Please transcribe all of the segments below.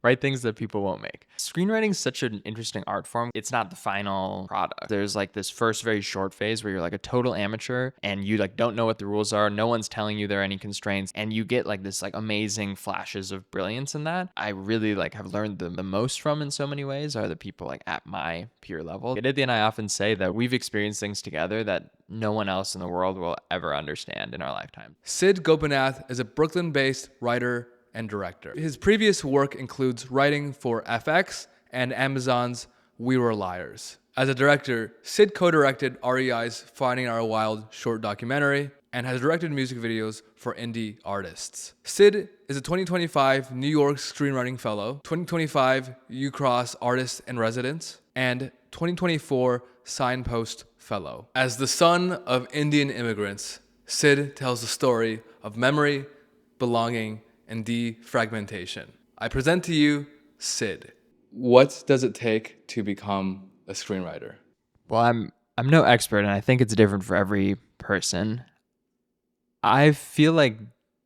Write things that people won't make. Screenwriting is such an interesting art form. It's not the final product. There's like this first very short phase where you're like a total amateur and you like don't know what the rules are. No one's telling you there are any constraints, and you get like this like amazing flashes of brilliance in that. I really like have learned the most from in so many ways are the people like at my peer level. Aditya and I often say that we've experienced things together that no one else in the world will ever understand in our lifetime. Sid Gopinath is a Brooklyn-based writer and director. His previous work includes writing for FX and Amazon's We Were Liars. As a director, Sid co-directed REI's Finding Our Wild short documentary and has directed music videos for indie artists. Sid is a 2025 New York Screenwriting Fellow, 2025 UCross Artist in Residence, and 2024 Signpost Fellow. As the son of Indian immigrants, Sid tells the story of memory, belonging, and defragmentation. I present to you Sid. What does it take to become a screenwriter? Well, I'm no expert, and I think it's different for every person. I feel like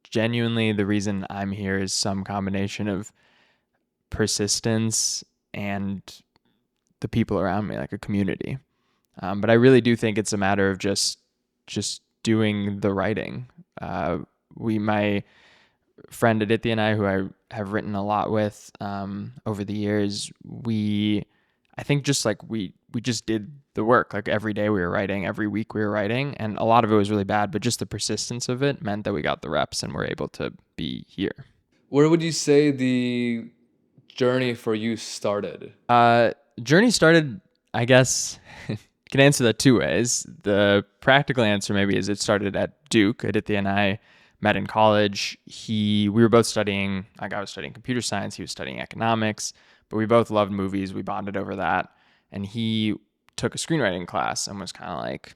genuinely the reason I'm here is some combination of persistence and the people around me, like a community. But I really do think it's a matter of just doing the writing. My friend Aditya and I, who I have written a lot with over the years, I think just like we just did the work. Like every day we were writing, every week we were writing, and a lot of it was really bad, but just the persistence of it meant that we got the reps and were able to be here. Where would you say the journey for you started? Journey started, I guess, can answer that two ways. The practical answer maybe is it started at Duke. Aditya and I met in college. We were both studying, like I was studying computer science, he was studying economics, but we both loved movies. We bonded over that. And he took a screenwriting class and was kind of like,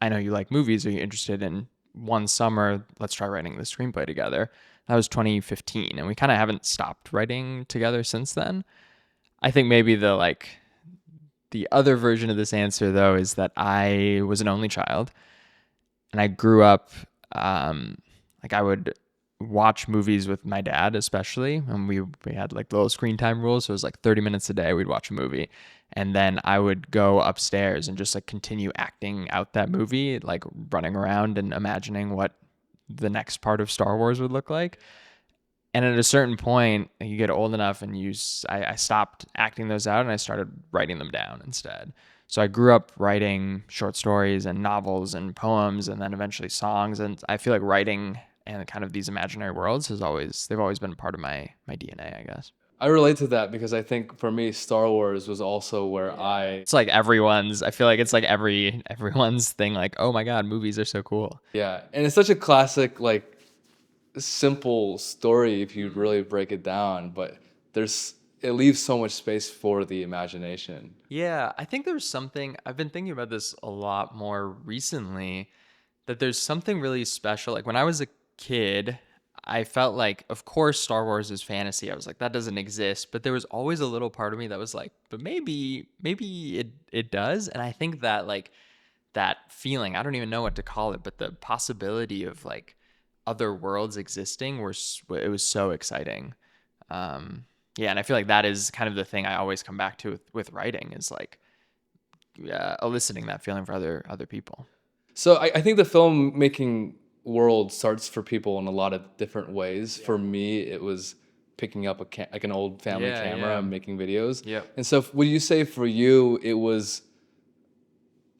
I know you like movies. Are you interested in one summer? Let's try writing the screenplay together. That was 2015. And we kind of haven't stopped writing together since then. I think maybe the other version of this answer though, is that I was an only child and I grew up, I would watch movies with my dad, especially, and we had like little screen time rules. So it was like 30 minutes a day we'd watch a movie, and then I would go upstairs and just like continue acting out that movie, like running around and imagining what the next part of Star Wars would look like. And at a certain point, you get old enough and I stopped acting those out and I started writing them down instead. So I grew up writing short stories and novels and poems and then eventually songs. And I feel like writing and kind of these imaginary worlds they've always been part of my DNA, I guess. I relate to that because I think for me, Star Wars was also where It's like I feel like it's like everyone's thing, like, oh my God, movies are so cool. Yeah. And it's such a classic, like, simple story if you really break it down, but it leaves so much space for the imagination. Yeah, I think there's something, I've been thinking about this a lot more recently, that there's something really special. Like when I was a kid, I felt like, of course, Star Wars is fantasy. I was like, that doesn't exist. But there was always a little part of me that was like, but maybe it does. And I think that like that feeling, I don't even know what to call it, but the possibility of like other worlds existing it was so exciting. Yeah, and I feel like that is kind of the thing I always come back to with writing is like eliciting that feeling for other people. So I think the filmmaking world starts for people in a lot of different ways. Yeah. For me, it was picking up like an old family camera and making videos. Yeah. And so would you say for you, it was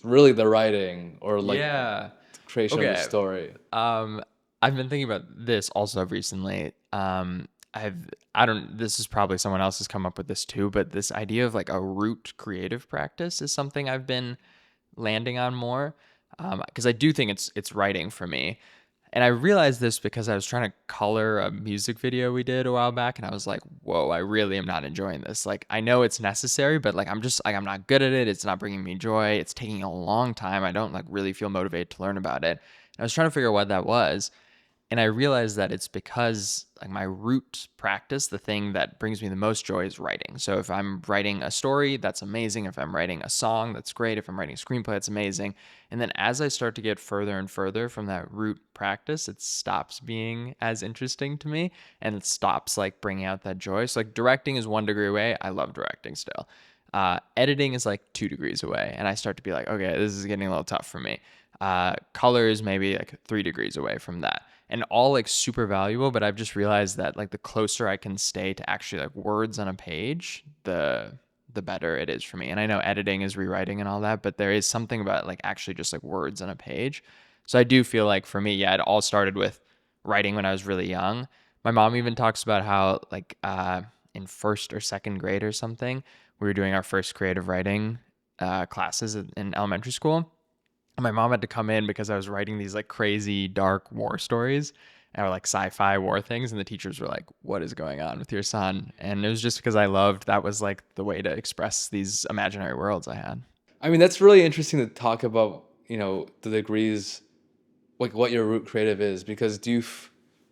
really the writing or like creation of the story? I've been thinking about this also recently. This is probably someone else has come up with this too, but this idea of like a root creative practice is something I've been landing on more. Because I do think it's writing for me. And I realized this because I was trying to color a music video we did a while back, and I was like, whoa, I really am not enjoying this. Like, I know it's necessary, but like, I'm not good at it. It's not bringing me joy. It's taking a long time. I don't like really feel motivated to learn about it. And I was trying to figure out what that was. And I realized that it's because like my root practice, the thing that brings me the most joy is writing. So if I'm writing a story, that's amazing. If I'm writing a song, that's great. If I'm writing a screenplay, that's amazing. And then as I start to get further and further from that root practice, it stops being as interesting to me and it stops like bringing out that joy. So like directing is 1 degree away. I love directing still. Editing is like 2 degrees away. And I start to be like, okay, this is getting a little tough for me. Color is maybe like 3 degrees away from that, and all like super valuable. But I've just realized that like the closer I can stay to actually like words on a page, the better it is for me. And I know editing is rewriting and all that, but there is something about like actually just like words on a page. So I do feel like for me, yeah, it all started with writing when I was really young. My mom even talks about how like in first or second grade or something, we were doing our first creative writing classes in elementary school. And my mom had to come in because I was writing these like crazy dark war stories or like sci-fi war things. And the teachers were like, what is going on with your son? And it was just because I loved, that was like the way to express these imaginary worlds I had. I mean, that's really interesting to talk about, the degrees, like what your root creative is, because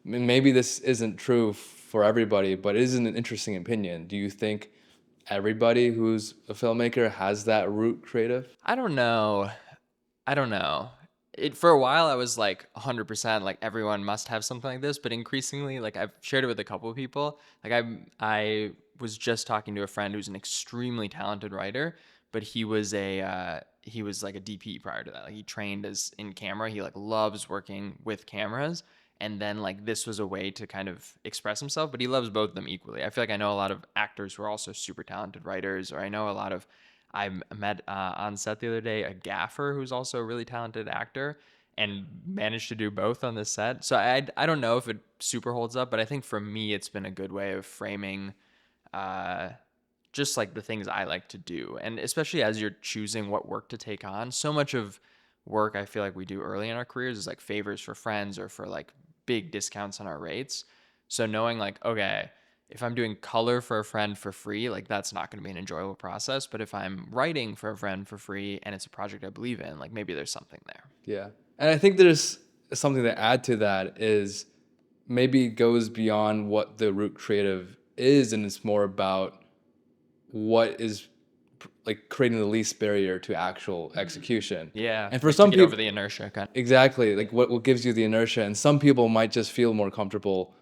maybe this isn't true for everybody, but it is an interesting opinion. Do you think everybody who's a filmmaker has that root creative? I don't know. I don't know. It for a while I was like 100% like everyone must have something like this, but increasingly like I've shared it with a couple of people. Like I was just talking to a friend who's an extremely talented writer, but he was like a DP prior to that. Like he trained as in camera. He like loves working with cameras. And then like this was a way to kind of express himself, but he loves both of them equally. I feel like I know a lot of actors who are also super talented writers, or I know a lot of I met on set the other day a gaffer who's also a really talented actor and managed to do both on the set. So I don't know if it super holds up, but I think for me it's been a good way of framing uh, just like the things I like to do. And especially as you're choosing what work to take on, so much of work I feel like we do early in our careers is like favors for friends or for like big discounts on our rates. So knowing like, okay, if I'm doing color for a friend for free, like that's not going to be an enjoyable process. But if I'm writing for a friend for free and it's a project I believe in, like maybe there's something there. Yeah. And I think there's something to add to that is maybe it goes beyond what the root creative is, and it's more about what is like creating the least barrier to actual execution. Yeah. And for Like to some get over people, the inertia kind of. exactly, like what gives you the inertia. And some people might just feel more comfortable,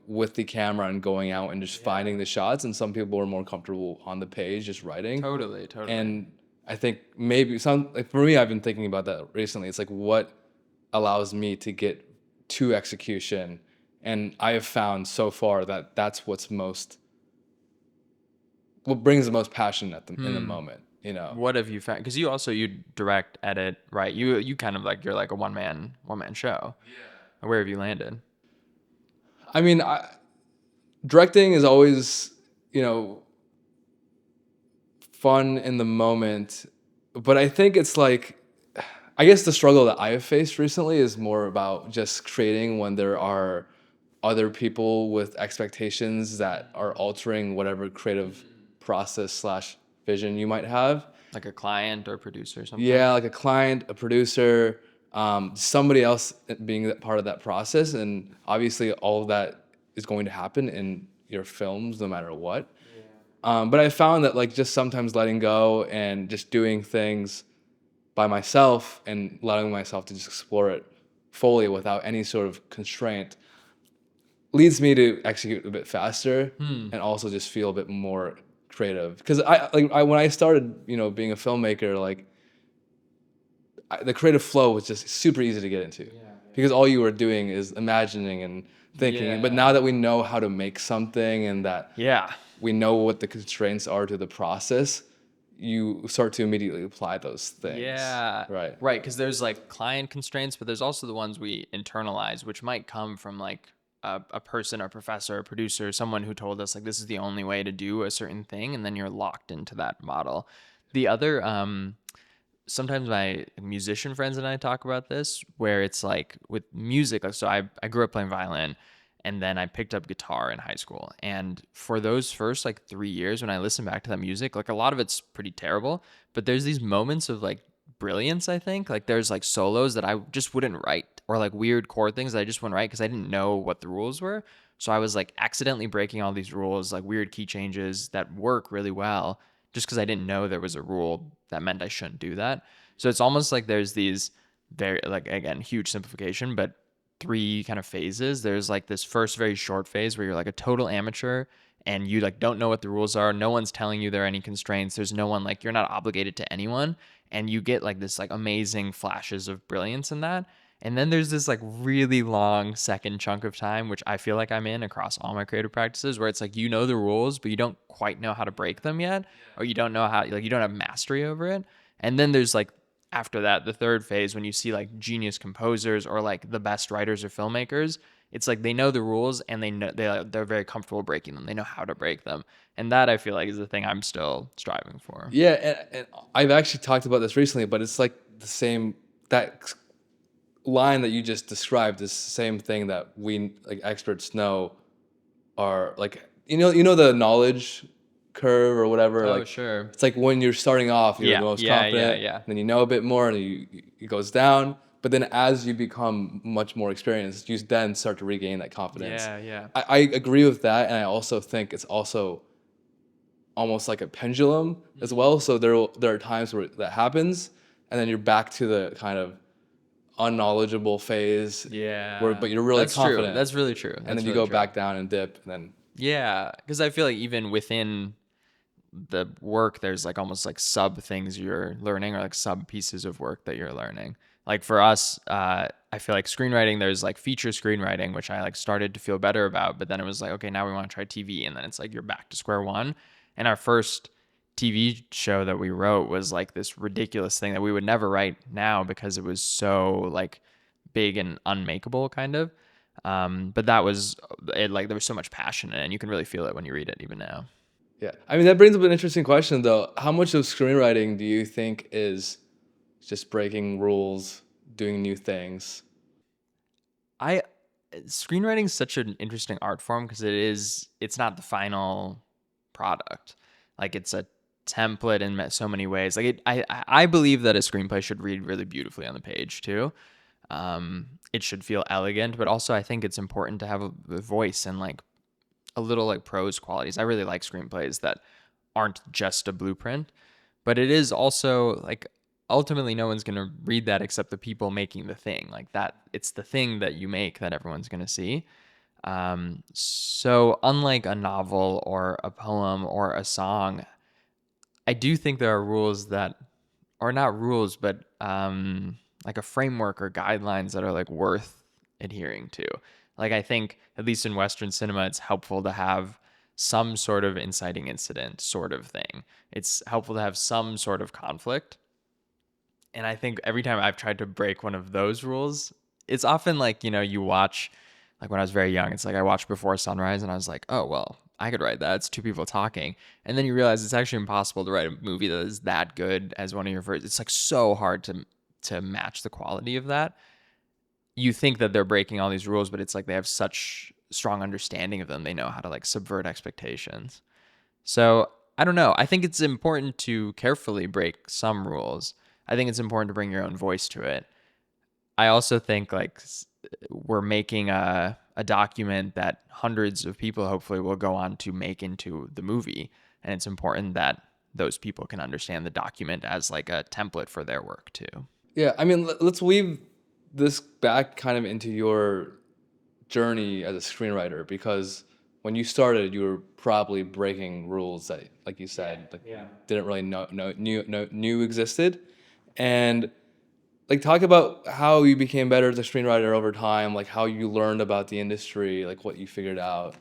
with the camera and going out and just finding the shots. And some people are more comfortable on the page, just writing. Totally. And I think maybe like for me, I've been thinking about that recently. It's like what allows me to get to execution. And I have found so far that that's what brings the most passion in the moment, What have you found? Because you direct, edit, right? You kind of like you're like a one man show. Yeah. Where have you landed? I mean, directing is always, fun in the moment, but I think it's like, I guess the struggle that I have faced recently is more about just creating when there are other people with expectations that are altering whatever creative process slash vision you might have. Like a client or producer or something? Yeah, like a client, a producer, somebody else being that part of that process, and obviously all of that is going to happen in your films no matter what. But I found that like just sometimes letting go and just doing things by myself and allowing myself to just explore it fully without any sort of constraint leads me to execute a bit faster and also just feel a bit more creative. Because when I started, being a filmmaker, like the creative flow was just super easy to get into because all you were doing is imagining and thinking. Yeah. But now that we know how to make something and that Yeah. we know what the constraints are to the process, you start to immediately apply those things. Yeah. Right. Right. Because there's like client constraints, but there's also the ones we internalize, which might come from like a person, a professor, a producer, someone who told us like this is the only way to do a certain thing, and then you're locked into that model. The other, sometimes my musician friends and I talk about this, where it's like with music. Like, so I grew up playing violin, and then I picked up guitar in high school. And for those first like 3 years, when I listen back to that music, like a lot of it's pretty terrible, but there's these moments of like brilliance, I think. Like there's like solos that I just wouldn't write or like weird core things that I just wouldn't write because I didn't know what the rules were. So I was like accidentally breaking all these rules, like weird key changes that work really well, just because I didn't know there was a rule that meant I shouldn't do that. So it's almost like there's these very, like, again, huge simplification, but three kind of phases. There's like this first very short phase where you're like a total amateur and you like don't know what the rules are. No one's telling you there are any constraints. There's no one, like, you're not obligated to anyone. And you get like this like amazing flashes of brilliance in that. And then there's this like really long second chunk of time, which I feel like I'm in across all my creative practices, where it's like, you know, the rules, but you don't quite know how to break them yet, or you don't know how, like, you don't have mastery over it. And then there's like, after that, the third phase, when you see like genius composers or like the best writers or filmmakers, it's like they know the rules and they know they're very comfortable breaking them. They know how to break them. And that, I feel like, is the thing I'm still striving for. Yeah, and I've actually talked about this recently, but it's like the same, that line that you just described is the same thing that we, like, experts know are like, you know the knowledge curve or whatever. Oh, Like, sure. it's like when you're starting off, you're Yeah, the most yeah, confident, yeah. then you know a bit more, and it goes down. But then as you become much more experienced, you then start to regain that confidence. Yeah. I agree with that, and I also think it's also almost like a pendulum as well. So there are times where that happens, and then you're back to the kind of unknowledgeable phase. Yeah. But you're really That's true. confident. That's really true. And That's then you really go true. back down and dip, and then Yeah, because I feel like even within the work, there's like almost like sub things you're learning, or like sub pieces of work that you're learning. Like for us, I feel like screenwriting, there's like feature screenwriting, which I like started to feel better about, but then it was like, okay, now we want to try TV. And then it's like, you're back to square one. And our first TV show that we wrote was like this ridiculous thing that we would never write now because it was so like big and unmakeable kind of. But that was it, like there was so much passion in it, and you can really feel it when you read it even now. yeah. I mean, that brings up an interesting question though. How much of screenwriting do you think is just breaking rules, doing new things? I Screenwriting is such an interesting art form because it's not the final product. Like, it's a template in so many ways. Like, I believe that a screenplay should read really beautifully on the page too. It should feel elegant, but also I think it's important to have a voice and like a little like prose qualities. I really like screenplays that aren't just a blueprint, but it is also like, ultimately no one's going to read that except the people making the thing. Like, that it's the thing that you make that everyone's going to see. So unlike a novel or a poem or a song, I do think there are rules that are not rules, but like a framework or guidelines that are like worth adhering to. Like, I think at least in Western cinema, it's helpful to have some sort of inciting incident sort of thing. It's helpful to have some sort of conflict. And I think every time I've tried to break one of those rules, it's often like, you watch, like when I was very young, it's like I watched Before Sunrise and I was like, oh, well, I could write that. It's two people talking. And then you realize it's actually impossible to write a movie that is that good as one of your first. It's like so hard to match the quality of that. You think that they're breaking all these rules, but it's like they have such strong understanding of them. They know how to like subvert expectations. So I don't know. I think it's important to carefully break some rules. I think it's important to bring your own voice to it. I also think like we're making a document that hundreds of people hopefully will go on to make into the movie. And it's important that those people can understand the document as like a template for their work too. Yeah, I mean, let's weave this back kind of into your journey as a screenwriter, because when you started, you were probably breaking rules that, like you said, didn't really knew existed, and like talk about how you became better as a screenwriter over time, like how you learned about the industry, like what you figured out.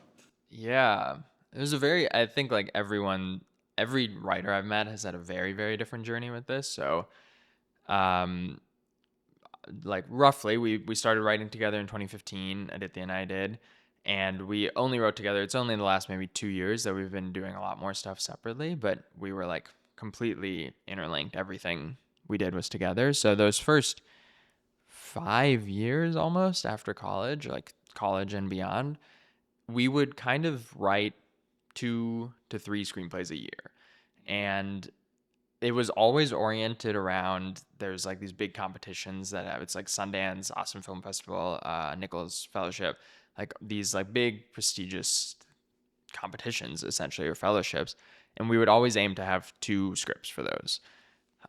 Yeah. It was I think like every writer I've met has had a very, very different journey with this. So, um, like roughly we started writing together in 2015. Aditya and I did, and we only wrote together. It's only in the last maybe 2 years that we've been doing a lot more stuff separately, but we were like completely interlinked. Everything we did was together. So those first 5 years almost after college, like college and beyond, we would kind of write 2 to 3 screenplays a year. And it was always oriented around, there's like these big competitions that have, it's like Sundance, Austin Film Festival, Nichols Fellowship, like these like big prestigious competitions essentially, or fellowships. And we would always aim to have 2 scripts for those.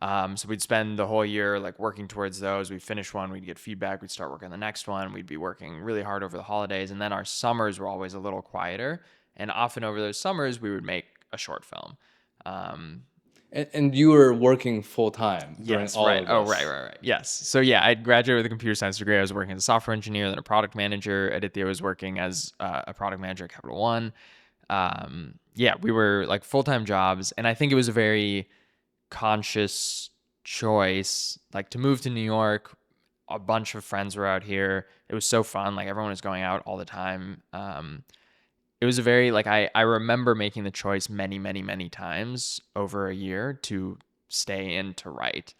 So we'd spend the whole year like working towards those. We'd finish one, we'd get feedback, we'd start working on the next one. We'd be working really hard over the holidays. And then our summers were always a little quieter. And often over those summers, we would make a short film. Um, And you were working full time during yes, all right. of Oh, this. right. Yes. So yeah, I graduated with a computer science degree. I was working as a software engineer, then a product manager. Aditya was working as a product manager at Capital One. Yeah, we were like full-time jobs. And I think it was a very conscious choice, like to move to New York. A bunch of friends were out here. It was so fun. Like everyone was going out all the time. It was a very like I remember making the choice many times over a year to stay in to write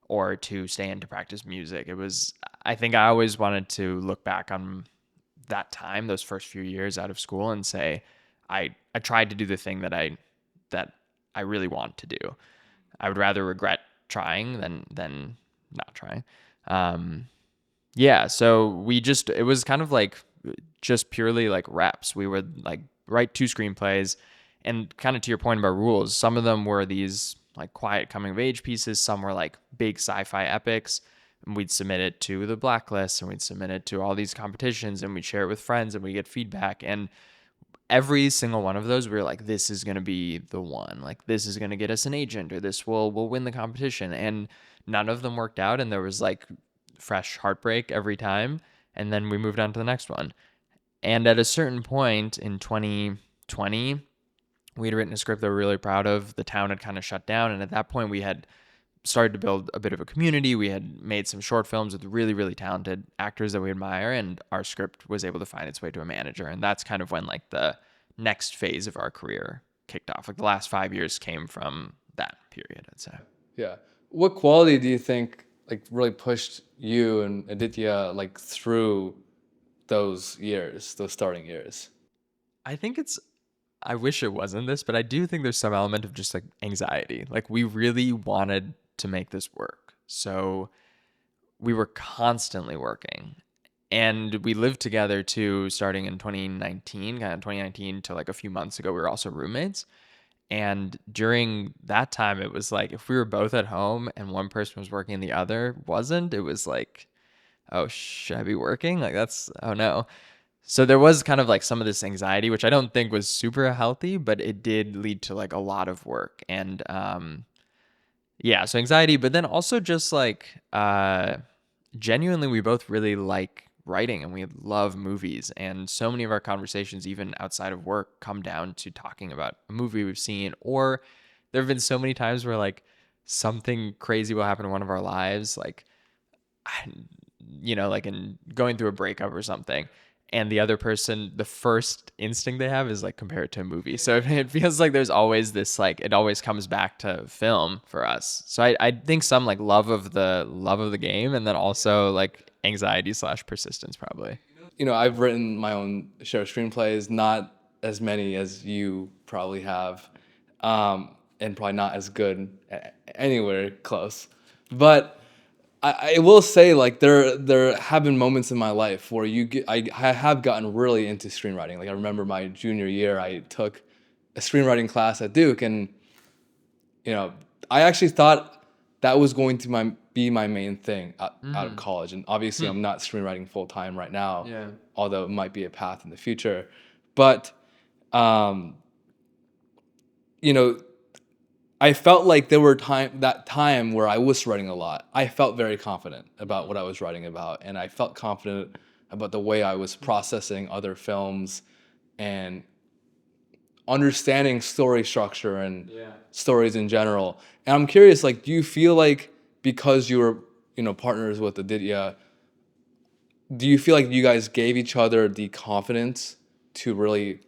or to stay in to practice music. It was, I think I always wanted to look back on that time, those first few years out of school, and say I tried to do the thing that I really want to do. I would rather regret trying than not trying. Yeah, so it was kind of like just purely like reps. We would like write 2 screenplays, and kind of to your point about rules, some of them were these like quiet coming of age pieces, some were like big sci-fi epics, and we'd submit it to the blacklist and we'd submit it to all these competitions and we'd share it with friends and we get feedback. And every single one of those, we were like, this is going to be the one, like this is going to get us an agent, or this will win the competition. And none of them worked out, and there was like fresh heartbreak every time. And then we moved on to the next one. And at a certain point in 2020, we had written a script that we were really proud of. The town had kind of shut down, and at that point we had started to build a bit of a community. We had made some short films with really talented actors that we admire, and our script was able to find its way to a manager. And that's kind of when like the next phase of our career kicked off. Like the last 5 years came from that period, I'd say. Yeah. What quality do you think like really pushed you and Aditya like through those years, those starting years? I think I wish it wasn't this, but I do think there's some element of just like anxiety. Like we really wanted to make this work. So we were constantly working. And we lived together too, starting in 2019, kind of 2019 to like a few months ago. We were also roommates. And during that time, it was like if we were both at home and one person was working and the other wasn't, it was like, oh, should I be working? Like oh no. So there was kind of like some of this anxiety, which I don't think was super healthy, but it did lead to like a lot of work. And yeah, so anxiety, but then also just like genuinely, we both really like writing and we love movies. And so many of our conversations, even outside of work, come down to talking about a movie we've seen. Or there have been so many times where like something crazy will happen in one of our lives, like, like in going through a breakup or something. And the other person, the first instinct they have is like compare it to a movie. So it feels like there's always this, like, it always comes back to film for us. So I think some like love of the game, and then also like anxiety / persistence probably. I've written my own share of screenplays, not as many as you probably have, and probably not as good anywhere close. But I will say, like, there have been moments in my life where I have gotten really into screenwriting. Like I remember my junior year, I took a screenwriting class at Duke, and I actually thought that was going to be my main thing out of college. And obviously, I'm not screenwriting full time right now. Yeah. Although it might be a path in the future, but I felt like there were time where I was writing a lot. I felt very confident about what I was writing about, and I felt confident about the way I was processing other films and understanding story structure and stories in general. And I'm curious, like, do you feel like because you were, partners with Aditya, do you feel like you guys gave each other the confidence to really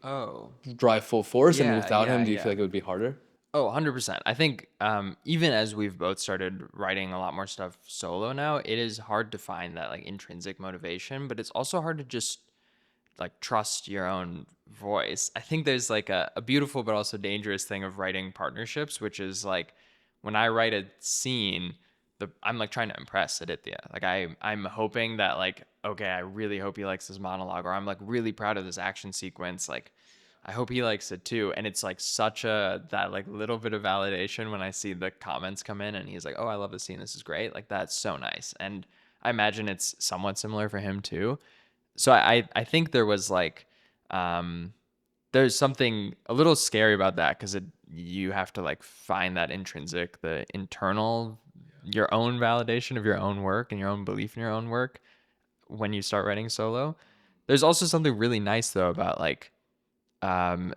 drive full force? And without him, do you feel like it would be harder? Oh, 100%. I think even as we've both started writing a lot more stuff solo now, it is hard to find that like intrinsic motivation, but it's also hard to just like trust your own voice. I think there's like a beautiful but also dangerous thing of writing partnerships, which is like when I write a scene, I'm like trying to impress Aditya. Like I'm hoping that like, okay, I really hope he likes this monologue, or I'm like really proud of this action sequence. Like I hope he likes it too. And it's like such a that like little bit of validation when I see the comments come in and he's like, oh, I love this scene. This is great. Like that's so nice. And I imagine it's somewhat similar for him too. So I think there was like there's something a little scary about that because you have to like find that intrinsic, the internal, your own validation of your own work and your own belief in your own work when you start writing solo. There's also something really nice though about um,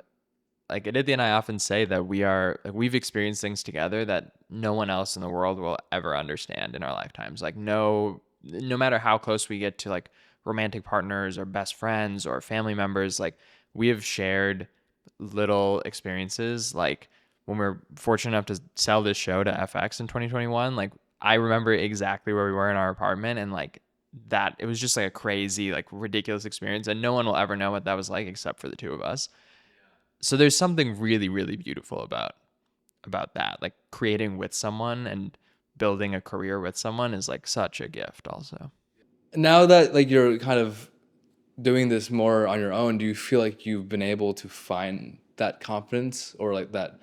like Aditya and I often say that we've experienced things together that no one else in the world will ever understand in our lifetimes. Like no matter how close we get to like romantic partners or best friends or family members, like we have shared little experiences. Like when we are fortunate enough to sell this show to FX in 2021, like I remember exactly where we were in our apartment and like that it was just like a crazy, like ridiculous experience. And no one will ever know what that was like except for the two of us. So there's something really, really beautiful about that. Like creating with someone and building a career with someone is like such a gift also. Now that like you're kind of doing this more on your own, do you feel like you've been able to find that confidence or like that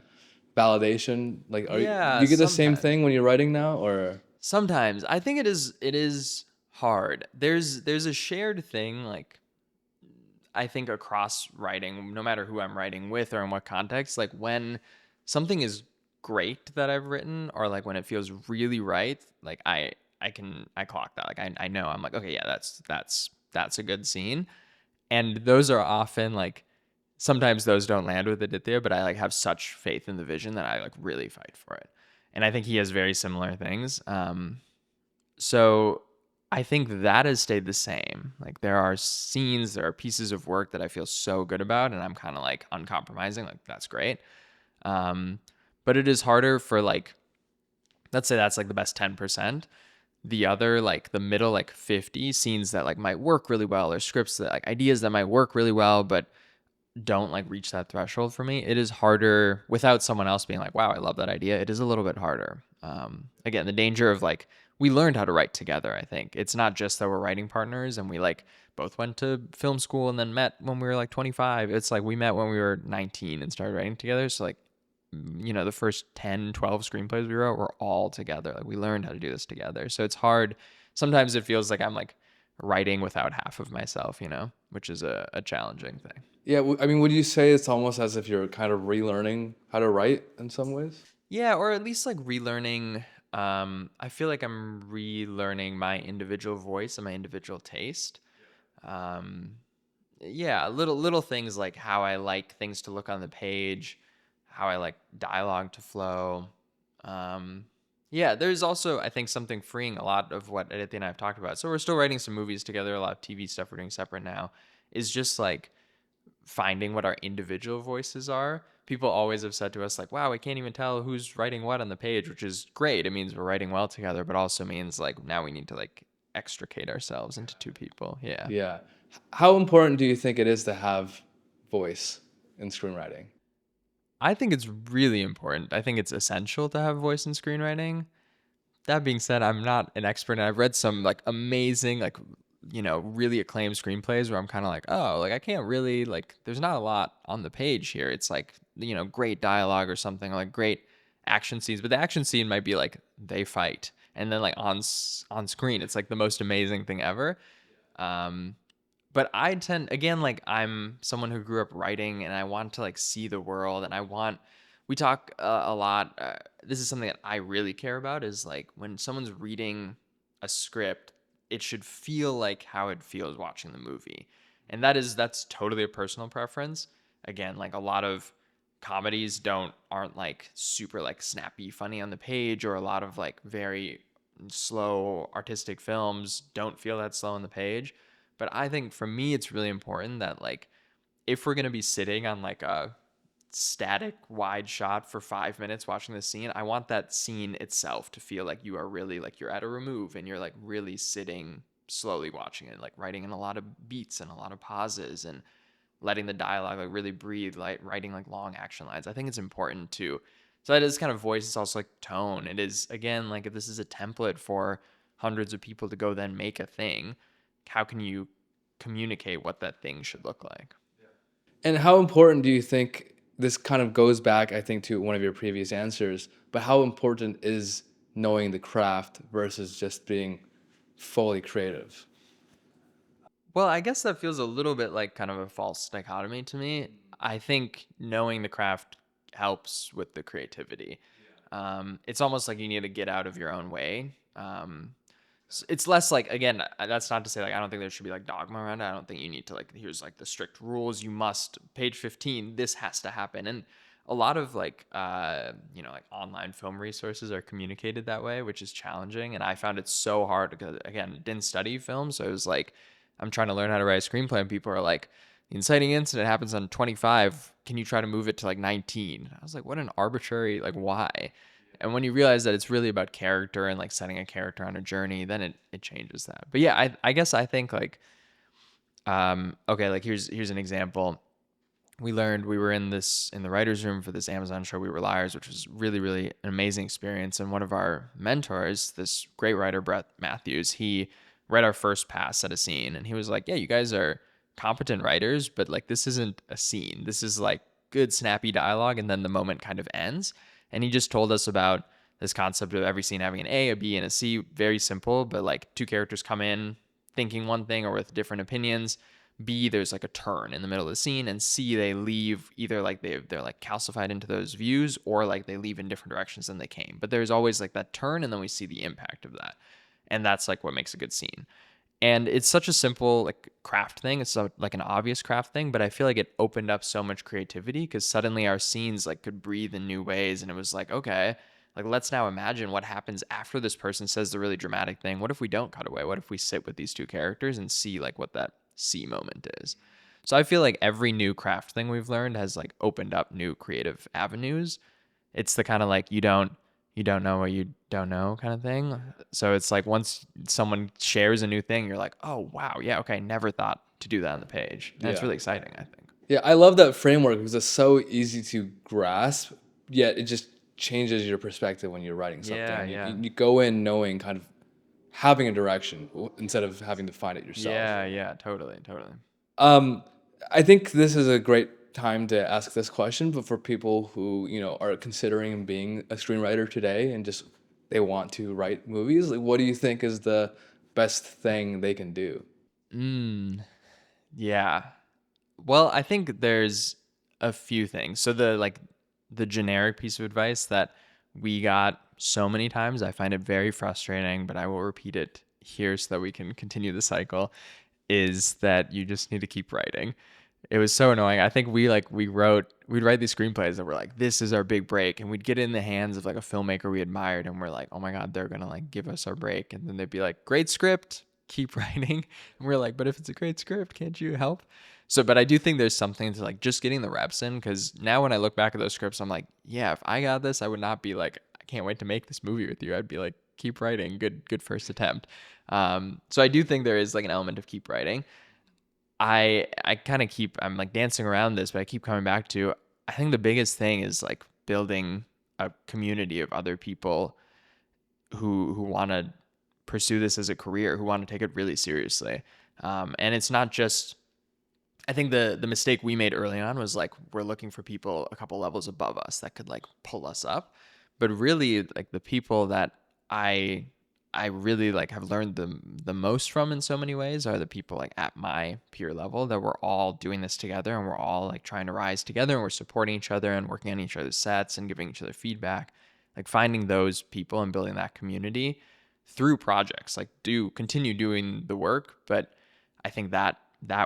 validation? Like, do Yeah, you get the same sometimes. thing when you're writing now, or? Sometimes I think it is hard. There's a shared thing like I think across writing, no matter who I'm writing with or in what context, like when something is great that I've written or like when it feels really right, like I clock that. Like I know I'm like, okay, yeah, that's a good scene. And those are often like sometimes those don't land with Aditya, but I like have such faith in the vision that I like really fight for it. And I think he has very similar things. So I think that has stayed the same. Like there are scenes, there are pieces of work that I feel so good about, and I'm kind of like uncompromising. Like that's great. Um, but it is harder for like, let's say that's like the best 10%. The other like the middle like 50 scenes that like might work really well, or scripts that like ideas that might work really well, but don't like reach that threshold for me. It is harder without someone else being like, wow, I love that idea. It is a little bit harder. Again, the danger of like, we learned how to write together. I think it's not just that we're writing partners and we like both went to film school and then met when we were like 25. It's like we met when we were 19 and started writing together. So like, the first 10, 12 screenplays we wrote were all together. Like we learned how to do this together. So it's hard. Sometimes it feels like I'm like writing without half of myself, which is a challenging thing. Yeah, I mean, would you say it's almost as if you're kind of relearning how to write in some ways? Yeah, or at least like relearning. I feel like I'm relearning my individual voice and my individual taste. Um, yeah, little things like how I like things to look on the page, how I like dialogue to flow. Um, yeah, there's also I think something freeing a lot of what Aditya and I have talked about. So we're still writing some movies together, a lot of TV stuff we're doing separate now. Is just like finding what our individual voices are. People always have said to us like, wow, I can't even tell who's writing what on the page, which is great. It means we're writing well together, but also means like now we need to like extricate ourselves into two people. Yeah. Yeah. How important do you think it is to have voice in screenwriting? I think it's really important. I think it's essential to have voice in screenwriting. That being said, I'm not an expert and I've read some like amazing, like, really acclaimed screenplays where I'm kind of like, oh, like I can't really, like, there's not a lot on the page here. It's like, great dialogue or something, like great action scenes, but the action scene might be like they fight. And then like on screen, it's like the most amazing thing ever. Um, but I tend again like I'm someone who grew up writing and I want to like see the world and we talk a lot this is something that I really care about is like when someone's reading a script it should feel like how it feels watching the movie, and that's totally a personal preference. Again, like a lot of comedies aren't like super like snappy funny on the page, or a lot of like very slow artistic films don't feel that slow on the page. But I think for me, it's really important that like if we're gonna be sitting on like a static wide shot for 5 minutes watching the scene, I want that scene itself to feel like you are really like you're at a remove and you're like really sitting slowly watching it, like writing in a lot of beats and a lot of pauses and letting the dialogue like really breathe, like writing like long action lines. I think it's important to So that is kind of voice. It's also like tone. It is, again, like if this is a template for hundreds of people to go then make a thing, how can you communicate what that thing should look like? And how important do you think this kind of goes back, I think, to one of your previous answers, but how important is knowing the craft versus just being fully creative? Well, I guess that feels a little bit like kind of a false dichotomy to me. I think knowing the craft helps with the creativity. It's almost like you need to get out of your own way. It's less like, again, that's not to say like I don't think there should be like dogma around it. I don't think you need to like here's like the strict rules. You must page 15. This has to happen. And a lot of like like online film resources are communicated that way, which is challenging. And I found it so hard because again, didn't study film, so it was like I'm trying to learn how to write a screenplay, and people are like, the inciting incident happens on 25. Can you try to move it to like 19? I was like, what an arbitrary, like, why? And when you realize that it's really about character and like setting a character on a journey, then it changes that. But yeah, I guess I think like, okay, like here's an example. We were in the writer's room for this Amazon show, We Were Liars, which was really, really an amazing experience. And one of our mentors, this great writer, Brett Matthews, he read our first pass at a scene and he was like, yeah, you guys are competent writers, but like this isn't a scene. This is like good, snappy dialogue. And then the moment kind of ends. And he just told us about this concept of every scene having an A, a B, and a C. Very simple, but like two characters come in thinking one thing or with different opinions. B, there's like a turn in the middle of the scene, and C, they leave either like they're like calcified into those views or like they leave in different directions than they came. But there's always like that turn, and then we see the impact of that, and that's like what makes a good scene. And it's such a simple like craft thing. It's like an obvious craft thing, but I feel like it opened up so much creativity because suddenly our scenes like could breathe in new ways, and it was like, okay, like let's now imagine what happens after this person says the really dramatic thing. What if we don't cut away? What if we sit with these two characters and see like what that C moment is? So I feel like every new craft thing we've learned has like opened up new creative avenues. It's the kind of like you don't know what you don't know kind of thing. So it's like once someone shares a new thing, you're like, oh wow, yeah, okay, never thought to do that on the page. And it's Yeah. really exciting, I think. Yeah, I love that framework because it's so easy to grasp, yet it just changes your perspective when you're writing something. Yeah, And yeah. you go in knowing kind of having a direction instead of having to find it yourself. Yeah, yeah, totally, totally. Um, I think this is a great time to ask this question, but for people who, are considering being a screenwriter today and just they want to write movies, like what do you think is the best thing they can do? Yeah. Well, I think there's a few things. So the generic piece of advice that we got so many times, I find it very frustrating, but I will repeat it here so that we can continue the cycle, is that you just need to keep writing. It was so annoying. I think we'd write these screenplays that were like, this is our big break. And we'd get it in the hands of like a filmmaker we admired and we're like, oh my God, they're gonna like give us our break. And then they'd be like, great script, keep writing. And we're like, but if it's a great script, can't you help? So, but I do think there's something to like just getting the reps in, because now when I look back at those scripts, I'm like, yeah, if I got this, I would not be like, I can't wait to make this movie with you. I'd be like, keep writing, good first attempt. So I do think there is like an element of keep writing. I kind of I'm like dancing around this, but I keep coming back to, I think the biggest thing is like building a community of other people who want to pursue this as a career, who want to take it really seriously. And it's not just, I think the mistake we made early on was like we're looking for people a couple levels above us that could like pull us up, but really like the people that I I really like have learned the most from in so many ways are the people like at my peer level, that we're all doing this together and we're all like trying to rise together and we're supporting each other and working on each other's sets and giving each other feedback. Like finding those people and building that community through projects, like do continue doing the work, but I think that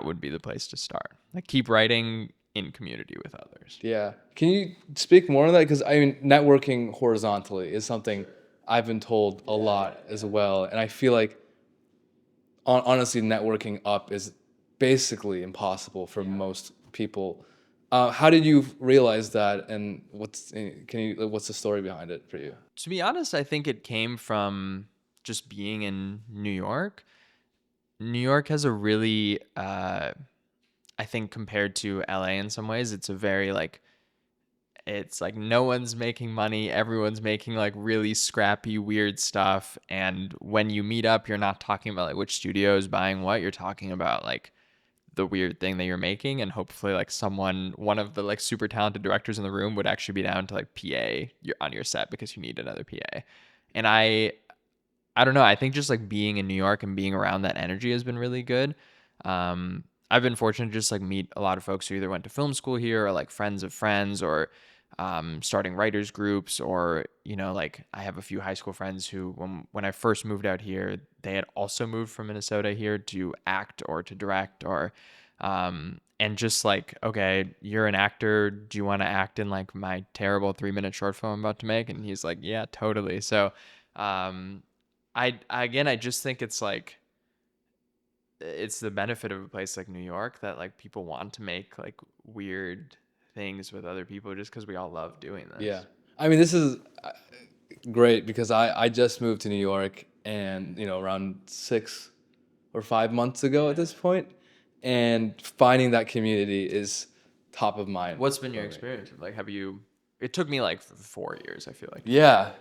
would be the place to start. Like keep writing in community with others. Yeah. Can you speak more on that? Because I mean, networking horizontally is something I've been told a lot as well. And I feel like, honestly, networking up is basically impossible for most people. How did you realize that? And what's the story behind it for you? To be honest, I think it came from just being in New York. New York has a really, I think compared to LA in some ways, it's a very like It's like no one's making money. Everyone's making like really scrappy, weird stuff. And when you meet up, you're not talking about like which studio is buying what. You're talking about like the weird thing that you're making. And hopefully like one of the like super talented directors in the room would actually be down to like PA on your set because you need another PA. And I don't know. I think just like being in New York and being around that energy has been really good. I've been fortunate to just like meet a lot of folks who either went to film school here or like friends of friends or starting writers groups, or like I have a few high school friends who when I first moved out here, they had also moved from Minnesota here to act or to direct or and just like, okay, you're an actor. Do you want to act in like my terrible 3-minute short film I'm about to make? And he's like, yeah, totally. So I just think it's like it's the benefit of a place like New York that like people want to make like weird things with other people just because we all love doing this. Yeah. I mean, this is great because I just moved to New York and, around 6 or 5 months ago at this point, and finding that community is top of mind. What's been your experience? Like, it took me like 4 years, I feel like. Yeah.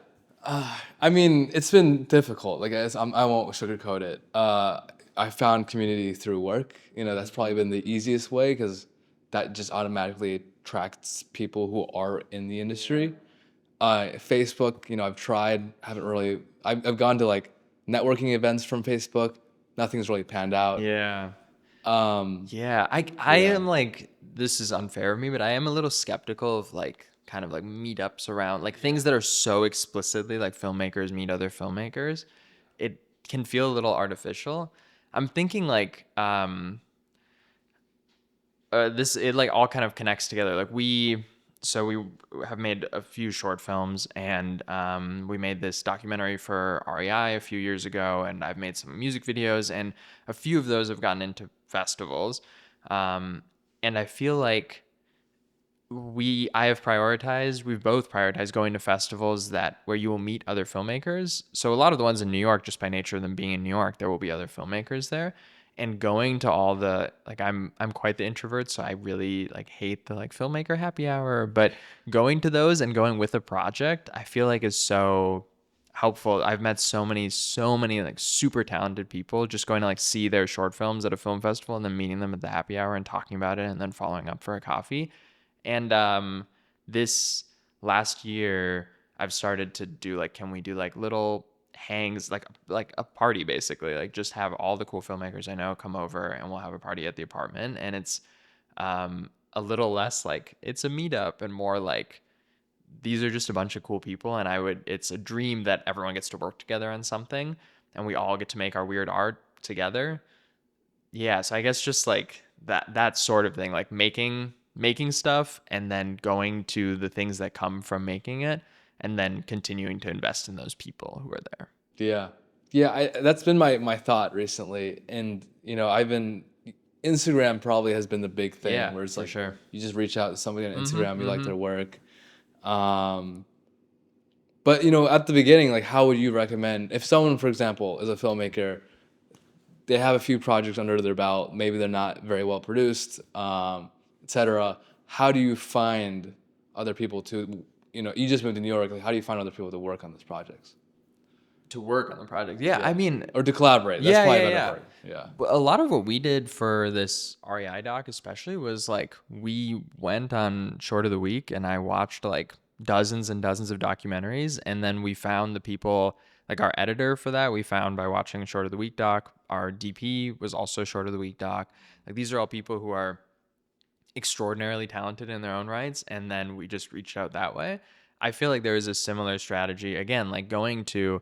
I mean, it's been difficult. Like, I won't sugarcoat it. I found community through work. That's probably been the easiest way because that just automatically attracts people who are in the industry. Facebook, I've tried, haven't really. I've gone to like networking events from Facebook. Nothing's really panned out. Yeah. I am like, this is unfair of me, but I am a little skeptical of like kind of like meetups around like things that are so explicitly like filmmakers meet other filmmakers. It can feel a little artificial. I'm thinking like this it like all kind of connects together. Like we have made a few short films, and we made this documentary for REI a few years ago, and I've made some music videos, and a few of those have gotten into festivals. And I feel like we've both prioritized going to festivals where you will meet other filmmakers. So a lot of the ones in New York, just by nature of them being in New York, there will be other filmmakers there. And going to all the like I'm quite the introvert, so I really like hate the like filmmaker happy hour, but going to those and going with a project, I feel like is so helpful. I've met so many like super talented people just going to like see their short films at a film festival and then meeting them at the happy hour and talking about it and then following up for a coffee. And this last year, I've started to do like, can we do like little hangs, like a party basically, like just have all the cool filmmakers I know come over and we'll have a party at the apartment. And it's a little less like it's a meetup and more like these are just a bunch of cool people. And it's a dream that everyone gets to work together on something and we all get to make our weird art together. Yeah. So I guess just like that sort of thing, like making stuff and then going to the things that come from making it and then continuing to invest in those people who are there. Yeah. That's been my thought recently. And, Instagram probably has been the big thing where it's like, sure, you just reach out to somebody on Instagram, you like their work. But, at the beginning, like, how would you recommend if someone, for example, is a filmmaker, they have a few projects under their belt, maybe they're not very well produced, etc. How do you find other people to, you just moved to New York, like how do you find other people to work on these projects? To work on the project. Yeah. I mean, or to collaborate. That's probably a better word. Yeah. But a lot of what we did for this REI doc especially was like we went on Short of the Week and I watched like dozens and dozens of documentaries, and then we found the people, like our editor for that we found by watching Short of the Week doc. Our DP was also Short of the Week doc. Like these are all people who are extraordinarily talented in their own rights, and then we just reached out that way. I feel like there is a similar strategy again, like going to,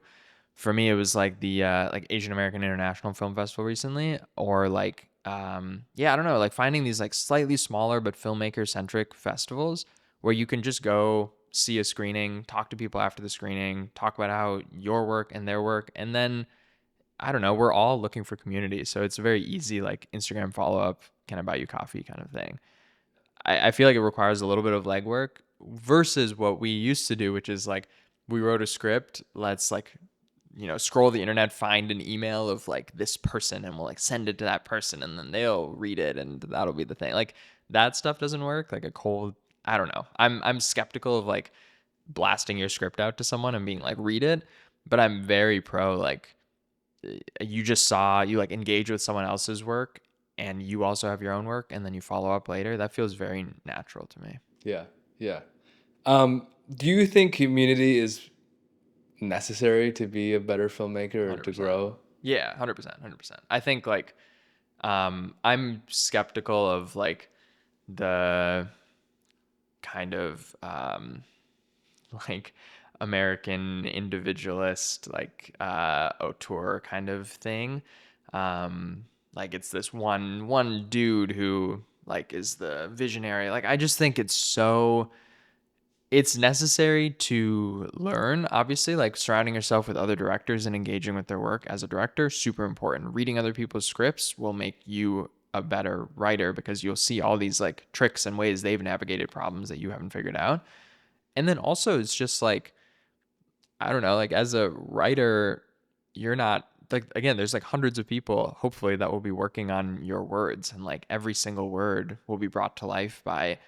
for me it was like the like Asian American International Film Festival recently, or like I don't know, like finding these like slightly smaller but filmmaker centric festivals where you can just go see a screening, talk to people after the screening, talk about how your work and their work, and then I don't know, we're all looking for community, so it's a very easy like Instagram follow up, can I buy you coffee kind of thing. I feel like it requires a little bit of legwork versus what we used to do, which is like we wrote a script, let's like, scroll the internet, find an email of like this person and we'll like send it to that person and then they'll read it and that'll be the thing. Like that stuff doesn't work. Like a cold I don't know. I'm skeptical of like blasting your script out to someone and being like, read it. But I'm very pro like you like engage with someone else's work and you also have your own work and then you follow up later. That feels very natural to me. Yeah, yeah. Do you think community is necessary to be a better filmmaker or to 100%. grow? Yeah, 100%, 100%. I think like I'm skeptical of like the kind of like American individualist like auteur kind of thing. Like it's this one dude who like is the visionary. Like I just think it's necessary to learn, obviously, like surrounding yourself with other directors and engaging with their work as a director, super important. Reading other people's scripts will make you a better writer because you'll see all these like tricks and ways they've navigated problems that you haven't figured out. And then also it's just like, I don't know, like as a writer, you're not like, again, there's like hundreds of people hopefully that will be working on your words, and like every single word will be brought to life by,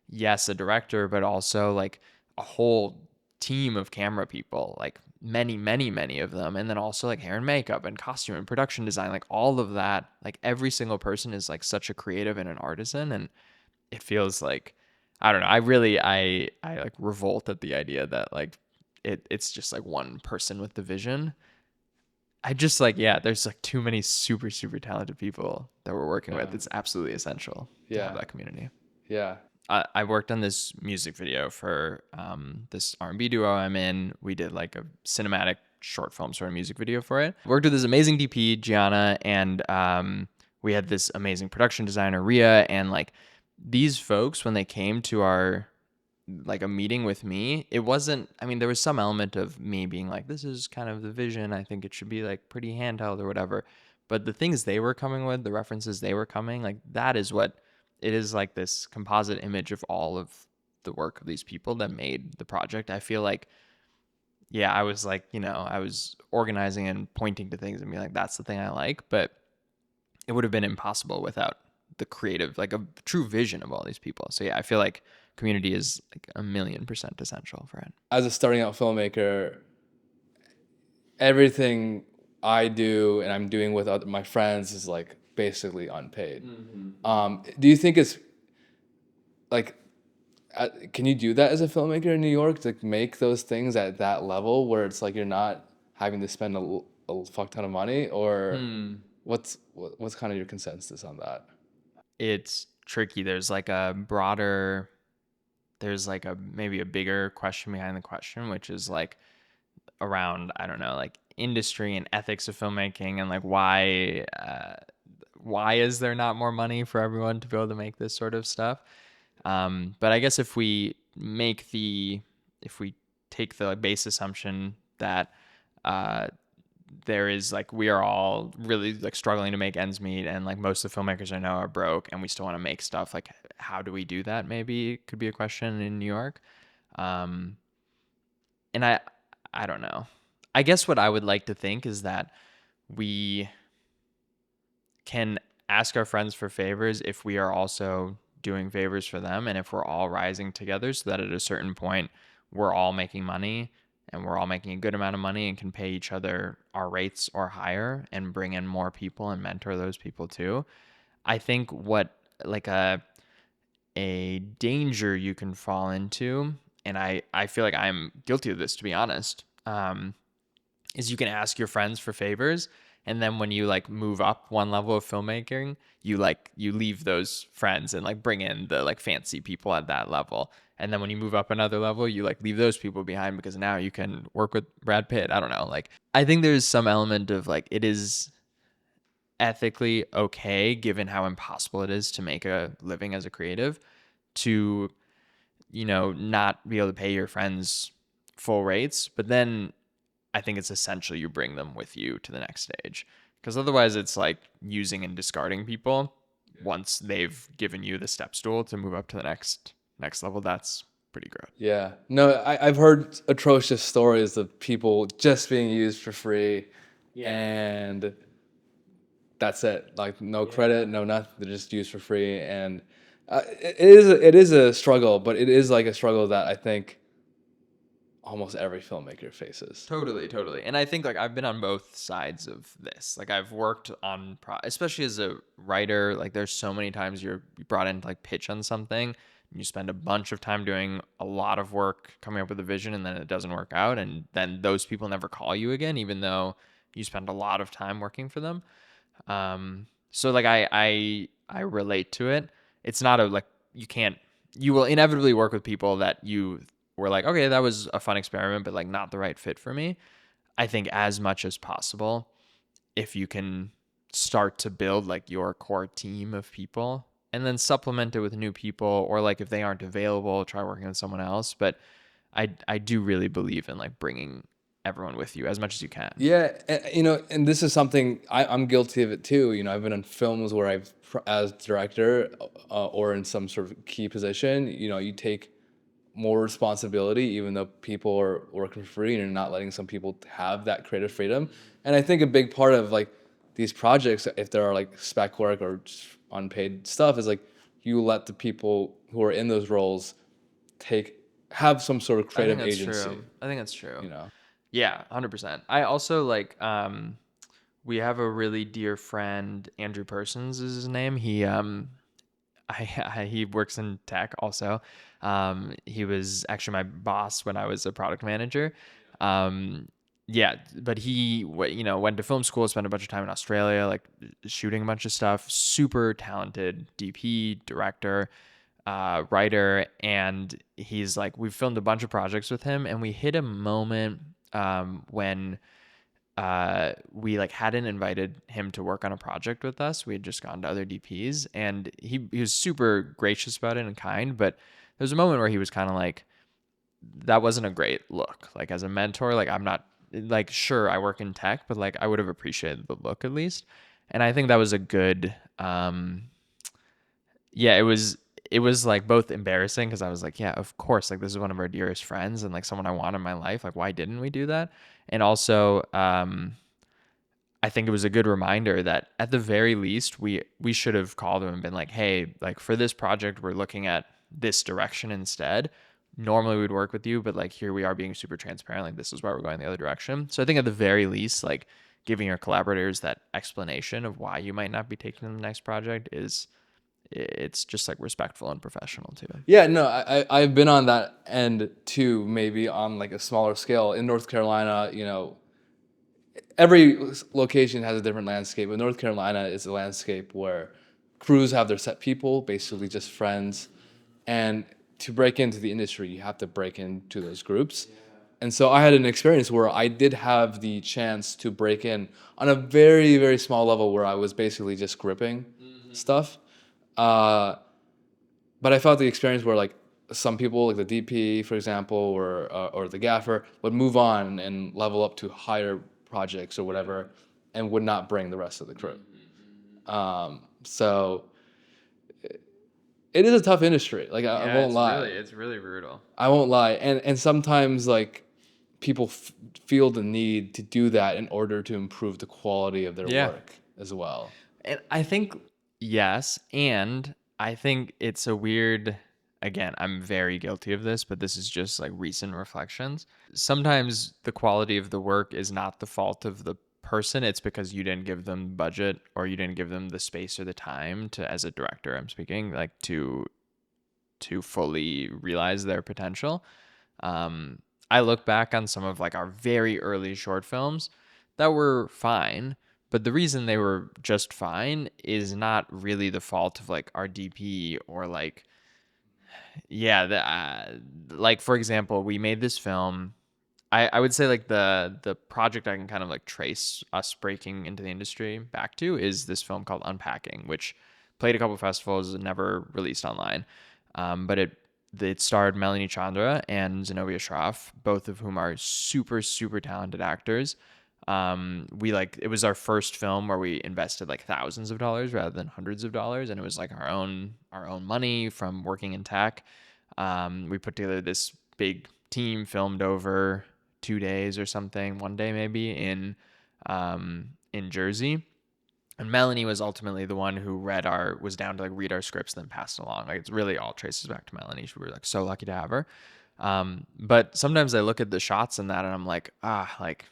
yes, a director, but also like a whole team of camera people, like many of them. And then also like hair and makeup and costume and production design, like all of that, like every single person is like such a creative and an artisan. And it feels like, I don't know, I like revolt at the idea that like it's just like one person with the vision. I just like, yeah, there's like too many super talented people that we're working with. Yeah. It's absolutely essential to have Yeah. that community. Yeah. I worked on this music video for this R&B duo I'm in. We did like a cinematic short film sort of music video for it. Worked with this amazing DP, Gianna, and we had this amazing production designer, Ria, and like these folks, when they came to our like a meeting with me, it wasn't, I mean, there was some element of me being like, this is kind of the vision. I think it should be like pretty handheld or whatever. But the things they were coming with, the references they were coming, like that is what it is, like this composite image of all of the work of these people that made the project. I feel like, yeah, I was like, I was organizing and pointing to things and being like, that's the thing I like. But it would have been impossible without the creative, like a true vision of all these people. So yeah, I feel like community is like 1,000,000% essential for it. As a starting out filmmaker, everything I do and I'm doing with my friends is like basically unpaid. Do you think it's like, can you do that as a filmmaker in New York to make those things at that level where it's like you're not having to spend a fuck ton of money, or what's kind of your consensus on that? It's tricky. There's like a maybe a bigger question behind the question, which is like around, I don't know, like industry and ethics of filmmaking, and like why is there not more money for everyone to be able to make this sort of stuff? But I guess if we take the base assumption that there is like, we are all really like struggling to make ends meet, and like most of the filmmakers I know are broke, and we still want to make stuff, like how do we do that? Maybe could be a question in New York. And I don't know. I guess what I would like to think is that we can ask our friends for favors if we are also doing favors for them, and if we're all rising together, so that at a certain point we're all making money and we're all making a good amount of money and can pay each other our rates or higher and bring in more people and mentor those people too. I think what like a danger you can fall into, and I feel like I'm guilty of this, to be honest, is you can ask your friends for favors, and then when you like move up one level of filmmaking, you leave those friends and like bring in the like fancy people at that level. And then when you move up another level, you like leave those people behind because now you can work with Brad Pitt. I don't know. Like I think there's some element of like, it is ethically okay, given how impossible it is to make a living as a creative, to not be able to pay your friends full rates. But then I think it's essential you bring them with you to the next stage, because otherwise it's like using and discarding people once they've given you the step stool to move up to the next level. That's pretty gross. Yeah. No, I've heard atrocious stories of people just being used for free, and that's it. Like no credit, no nothing. They're just used for free, and It is a struggle, but it is like a struggle that I think almost every filmmaker faces. Totally, totally. And I think like I've been on both sides of this. Like I've worked on especially as a writer, like there's so many times you're brought in to like pitch on something and you spend a bunch of time doing a lot of work coming up with a vision and then it doesn't work out and then those people never call you again even though you spend a lot of time working for them. So like I relate to it. It's not a like you will inevitably work with people that you were like, okay, that was a fun experiment, but like not the right fit for me. I think as much as possible, if you can start to build like your core team of people and then supplement it with new people, or like if they aren't available, try working with someone else. But I do really believe in like bringing everyone with you as much as you can. Yeah, and this is something I'm guilty of it too. I've been in films where as director, or in some sort of key position, you take more responsibility, even though people are working for free and you're not letting some people have that creative freedom. And I think a big part of like these projects, if there are like spec work or just unpaid stuff, is like you let the people who are in those roles have some sort of I think creative that's agency. true. I think that's true. You know. Yeah, 100%. I also like we have a really dear friend, Andrew Persons is his name. He works in tech also. He was actually my boss when I was a product manager. Um, yeah, but went to film school, spent a bunch of time in Australia, like shooting a bunch of stuff. Super talented DP, director, writer, and he's like we've filmed a bunch of projects with him, and we hit a moment when we like hadn't invited him to work on a project with us. We had just gone to other DPs and he was super gracious about it and kind, but there was a moment where he was kind of like, that wasn't a great look. Like as a mentor, like I'm not like, sure, I work in tech, but like I would have appreciated the look at least. And I think that was a good, yeah, it was like both embarrassing because I was like, yeah, of course, like this is one of our dearest friends and like someone I want in my life. Like, why didn't we do that? And also, I think it was a good reminder that at the very least, we should have called him and been like, hey, like for this project, we're looking at this direction instead. Normally we'd work with you, but like here we are being super transparent. Like this is why we're going the other direction. So I think at the very least, like giving your collaborators that explanation of why you might not be taking them to the next project it's just like respectful and professional too. Yeah, no, I've been on that end too, maybe on like a smaller scale. In North Carolina, every location has a different landscape. But North Carolina is a landscape where crews have their set people, basically just friends. And to break into the industry, you have to break into those groups. And so I had an experience where I did have the chance to break in on a very, very small level where I was basically just gripping stuff. Uh, but I felt the experience where like some people, like the DP, for example, or the gaffer, would move on and level up to higher projects or whatever, and would not bring the rest of the crew. So it is a tough industry. Like I Yeah, won't lie. it's really brutal. I won't lie. And sometimes like people feel the need to do that in order to improve the quality of their Yeah. work as well. And I think yes, and I think it's a weird again, I'm very guilty of this, but this is just like recent reflections. Sometimes the quality of the work is not the fault of the person, it's because you didn't give them budget or you didn't give them the space or the time to as a director, I'm speaking, like to fully realize their potential. I look back on some of like our very early short films that were fine, but the reason they were just fine is not really the fault of like our DP or like, yeah, like for example, we made this film. I would say like the project I can kind of like trace us breaking into the industry back to is this film called Unpacking, which played a couple festivals and never released online. But it starred Melanie Chandra and Zenobia Shroff, both of whom are super super talented actors. We like it was our first film where we invested like thousands of dollars rather than hundreds of dollars, and it was like our own money from working in tech. We put together this big team, filmed over 2 days or something, one day maybe in Jersey, And Melanie was ultimately the one who was down to like read our scripts and then passed it along. Like it's really all traces back to Melanie. We were like so lucky to have her. But sometimes I look at the shots in that and I'm like, like,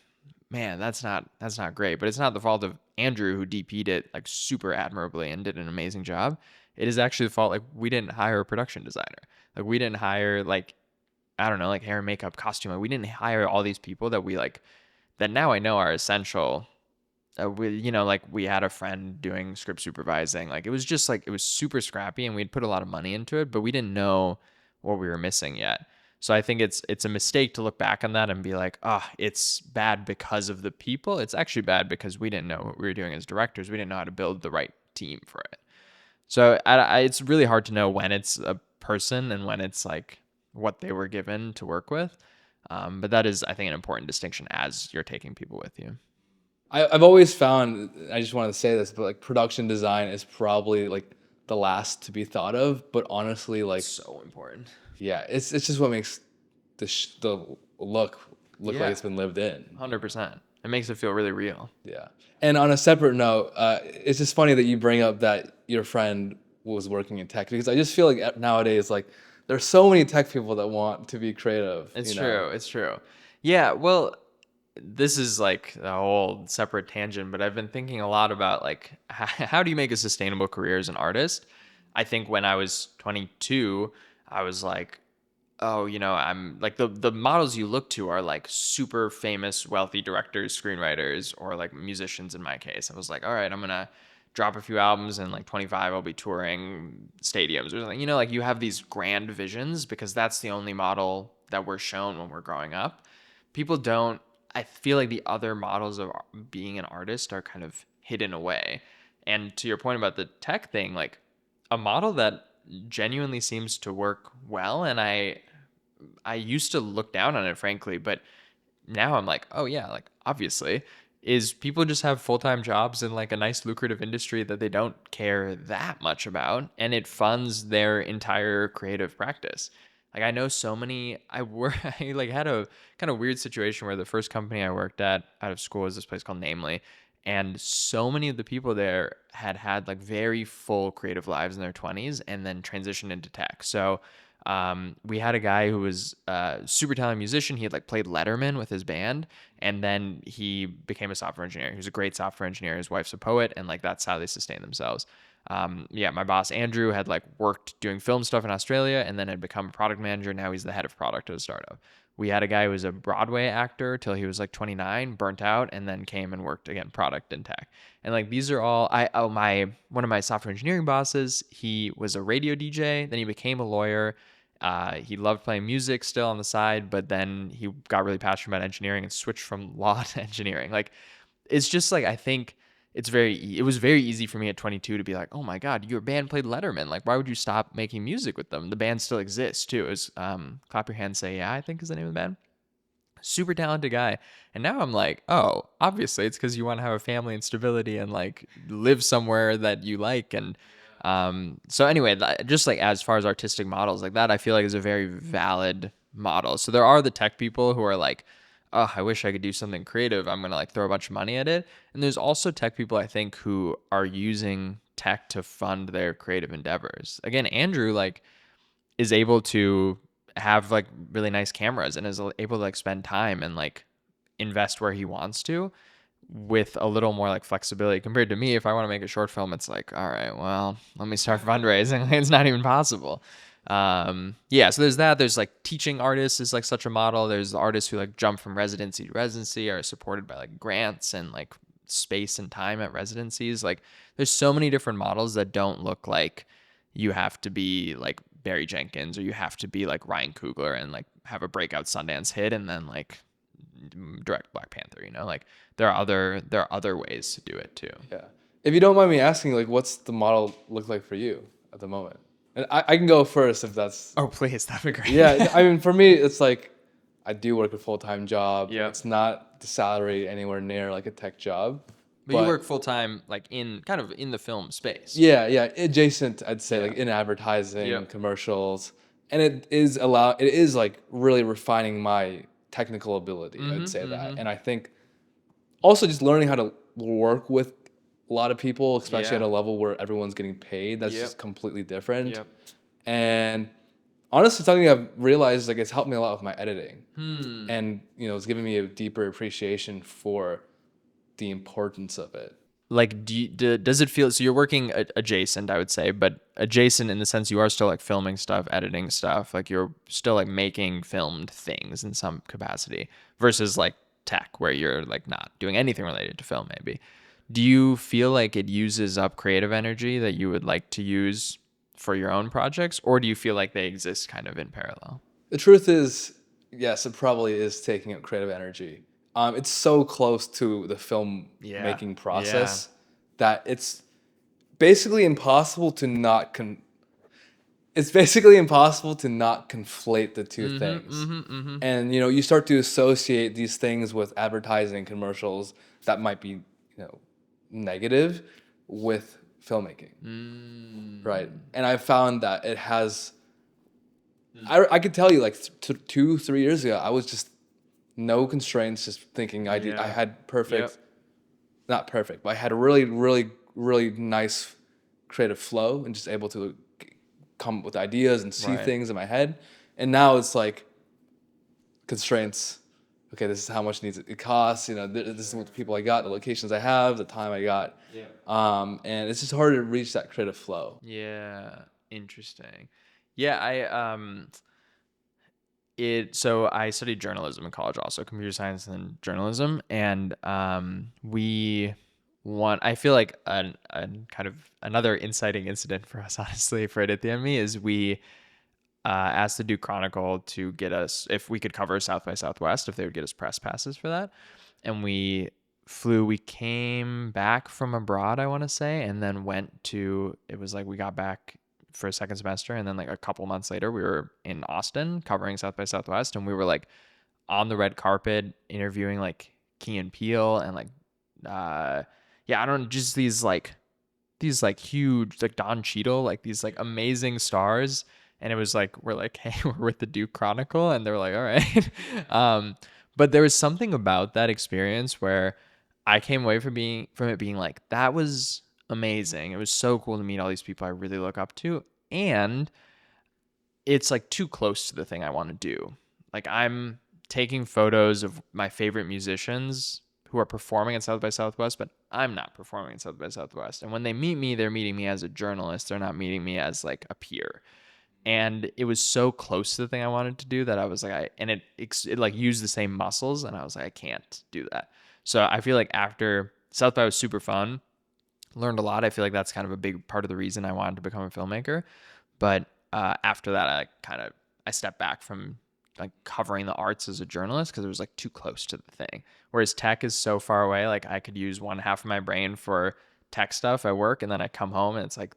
man, that's not great. But it's not the fault of Andrew who DP'd it like super admirably and did an amazing job. It is actually the fault, like, we didn't hire a production designer. Like we didn't hire like, I don't know, like hair and makeup, costume. Like, we didn't hire all these people that we like that now I know are essential. Like we had a friend doing script supervising. Like it was just like, it was super scrappy and we'd put a lot of money into it, but we didn't know what we were missing yet. So I think it's a mistake to look back on that and be like, it's bad because of the people. It's actually bad because we didn't know what we were doing as directors. We didn't know how to build the right team for it. So it's really hard to know when it's a person and when it's like what they were given to work with. But that is, I think, an important distinction as you're taking people with you. I've always found, I just wanted to say this, but like production design is probably like the last to be thought of. But honestly, like, So important. yeah, it's just what makes the look like it's been lived in. 100%. It makes it feel really real. Yeah. And on a separate note, it's just funny that you bring up that your friend was working in tech, because I just feel like nowadays, like, there's so many tech people that want to be creative. It's true. It's true. Yeah. Well, this is like a whole separate tangent, but I've been thinking a lot about like how do you make a sustainable career as an artist? I think when I was 22, I was like, oh, I'm like the models you look to are like super famous, wealthy directors, screenwriters, or like musicians in my case. I was like, all right, I'm gonna drop a few albums and like 25 I'll be touring stadiums or something. Like you have these grand visions because that's the only model that we're shown when we're growing up. People don't, I feel like the other models of being an artist are kind of hidden away. And to your point about the tech thing, like a model that genuinely seems to work well, and I used to look down on it, frankly, but now I'm like, oh yeah, like obviously, is people just have full-time jobs in like a nice lucrative industry that they don't care that much about, and it funds their entire creative practice. Like I know so many, I like had a kind of weird situation where the first company I worked at out of school was this place called Namely. And so many of the people there had like very full creative lives in their 20s and then transitioned into tech. So we had a guy who was a super talented musician. He had like played Letterman with his band, and then he became a software engineer. He was a great software engineer. His wife's a poet, and like that's how they sustain themselves. My boss Andrew had like worked doing film stuff in Australia and then had become a product manager. Now he's the head of product at a startup. We had a guy who was a Broadway actor till he was like 29, burnt out, and then came and worked again product and tech. And like these are all one of my software engineering bosses, he was a radio DJ, then he became a lawyer. He loved playing music still on the side, but then he got really passionate about engineering and switched from law to engineering. Like it's just like, I think it was very easy for me at 22 to be like, oh my God, your band played Letterman. Like, why would you stop making music with them? The band still exists too. It was Clap Your Hands, Say Yeah, I think is the name of the band. Super talented guy. And now I'm like, oh, obviously it's because you want to have a family and stability and like live somewhere that you like. And so anyway, just like as far as artistic models like that, I feel like is a very valid model. So there are the tech people who are like, oh, I wish I could do something creative. I'm going to like throw a bunch of money at it. And there's also tech people, I think, who are using tech to fund their creative endeavors. Again, Andrew like is able to have like really nice cameras and is able to like spend time and like invest where he wants to with a little more like flexibility compared to me. If I want to make a short film, it's like, all right, well, let me start fundraising. It's not even possible. So there's that. There's like teaching artists is like such a model. There's the artists who like jump from residency to residency, are supported by like grants and like space and time at residencies. Like there's so many different models that don't look like you have to be like Barry Jenkins or you have to be like Ryan Coogler and like have a breakout Sundance hit and then like direct Black Panther. Like there are other ways to do it too. Yeah. If you don't mind me asking, like, what's the model look like for you at the moment? And I can go first if that's... Oh, please, that'd be great. Yeah, I mean, for me, it's like I do work a full-time job. Yeah. It's not the salary anywhere near like a tech job. But you work full-time like in the film space. Yeah, adjacent, I'd say, like in advertising, commercials. And it is like really refining my technical ability, I'd say that. And I think also just learning how to work with a lot of people, especially at Yeah. a level where everyone's getting paid. That's Yep. just completely different. Yep. And honestly, something I've realized, like, it's helped me a lot with my editing, and it's giving me a deeper appreciation for the importance of it. Like, does it feel so? You're working adjacent, I would say, but adjacent in the sense you are still like filming stuff, editing stuff. Like you're still like making filmed things in some capacity, versus like tech, where you're like not doing anything related to film. Maybe. Do you feel like it uses up creative energy that you would like to use for your own projects, or do you feel like they exist kind of in parallel? The truth is, yes, it probably is taking up creative energy. It's so close to the film Yeah. making Yeah. process that it's basically impossible to not it's basically impossible to not conflate the two things. And you start to associate these things with advertising commercials that might be, negative with filmmaking. Right. And I found that it has I could tell you, like, 2-3 years ago, I was just no constraints, just thinking I Yeah. had perfect, Yep. not perfect, but I had a really, really, really nice creative flow and just able to come up with ideas and see Right. things in my head. And now it's like constraints. Okay, this is how much it costs. This is what the people I got, the locations I have, the time I got. Yeah. And it's just hard to reach that creative flow. Yeah. Interesting. Yeah, so I studied journalism in college, also computer science and journalism, and I feel like a kind of another inciting incident for us, honestly, for it at the enemy is we asked the Duke Chronicle to get us, if we could cover South by Southwest, if they would get us press passes for that, and we came back from abroad, I want to say, and then it was like we got back for a second semester, and then like a couple months later we were in Austin covering South by Southwest, and we were like on the red carpet interviewing like Key and Peele and like I don't know, just these like huge, like Don Cheadle, like these like amazing stars. And it was like, we're like, hey, we're with the Duke Chronicle. And they were like, all right. But there was something about that experience where I came away from it being like, that was amazing. It was so cool to meet all these people I really look up to. And it's like too close to the thing I want to do. Like I'm taking photos of my favorite musicians who are performing at South by Southwest, but I'm not performing at South by Southwest. And when they meet me, they're meeting me as a journalist. They're not meeting me as like a peer. And it was so close to the thing I wanted to do that I was like, it like used the same muscles, and I was like, I can't do that. So I feel like after South by was super fun, learned a lot. I feel like that's kind of a big part of the reason I wanted to become a filmmaker. But after that, I stepped back from like covering the arts as a journalist because it was like too close to the thing. Whereas tech is so far away, like I could use one half of my brain for tech stuff at work, and then I come home and it's like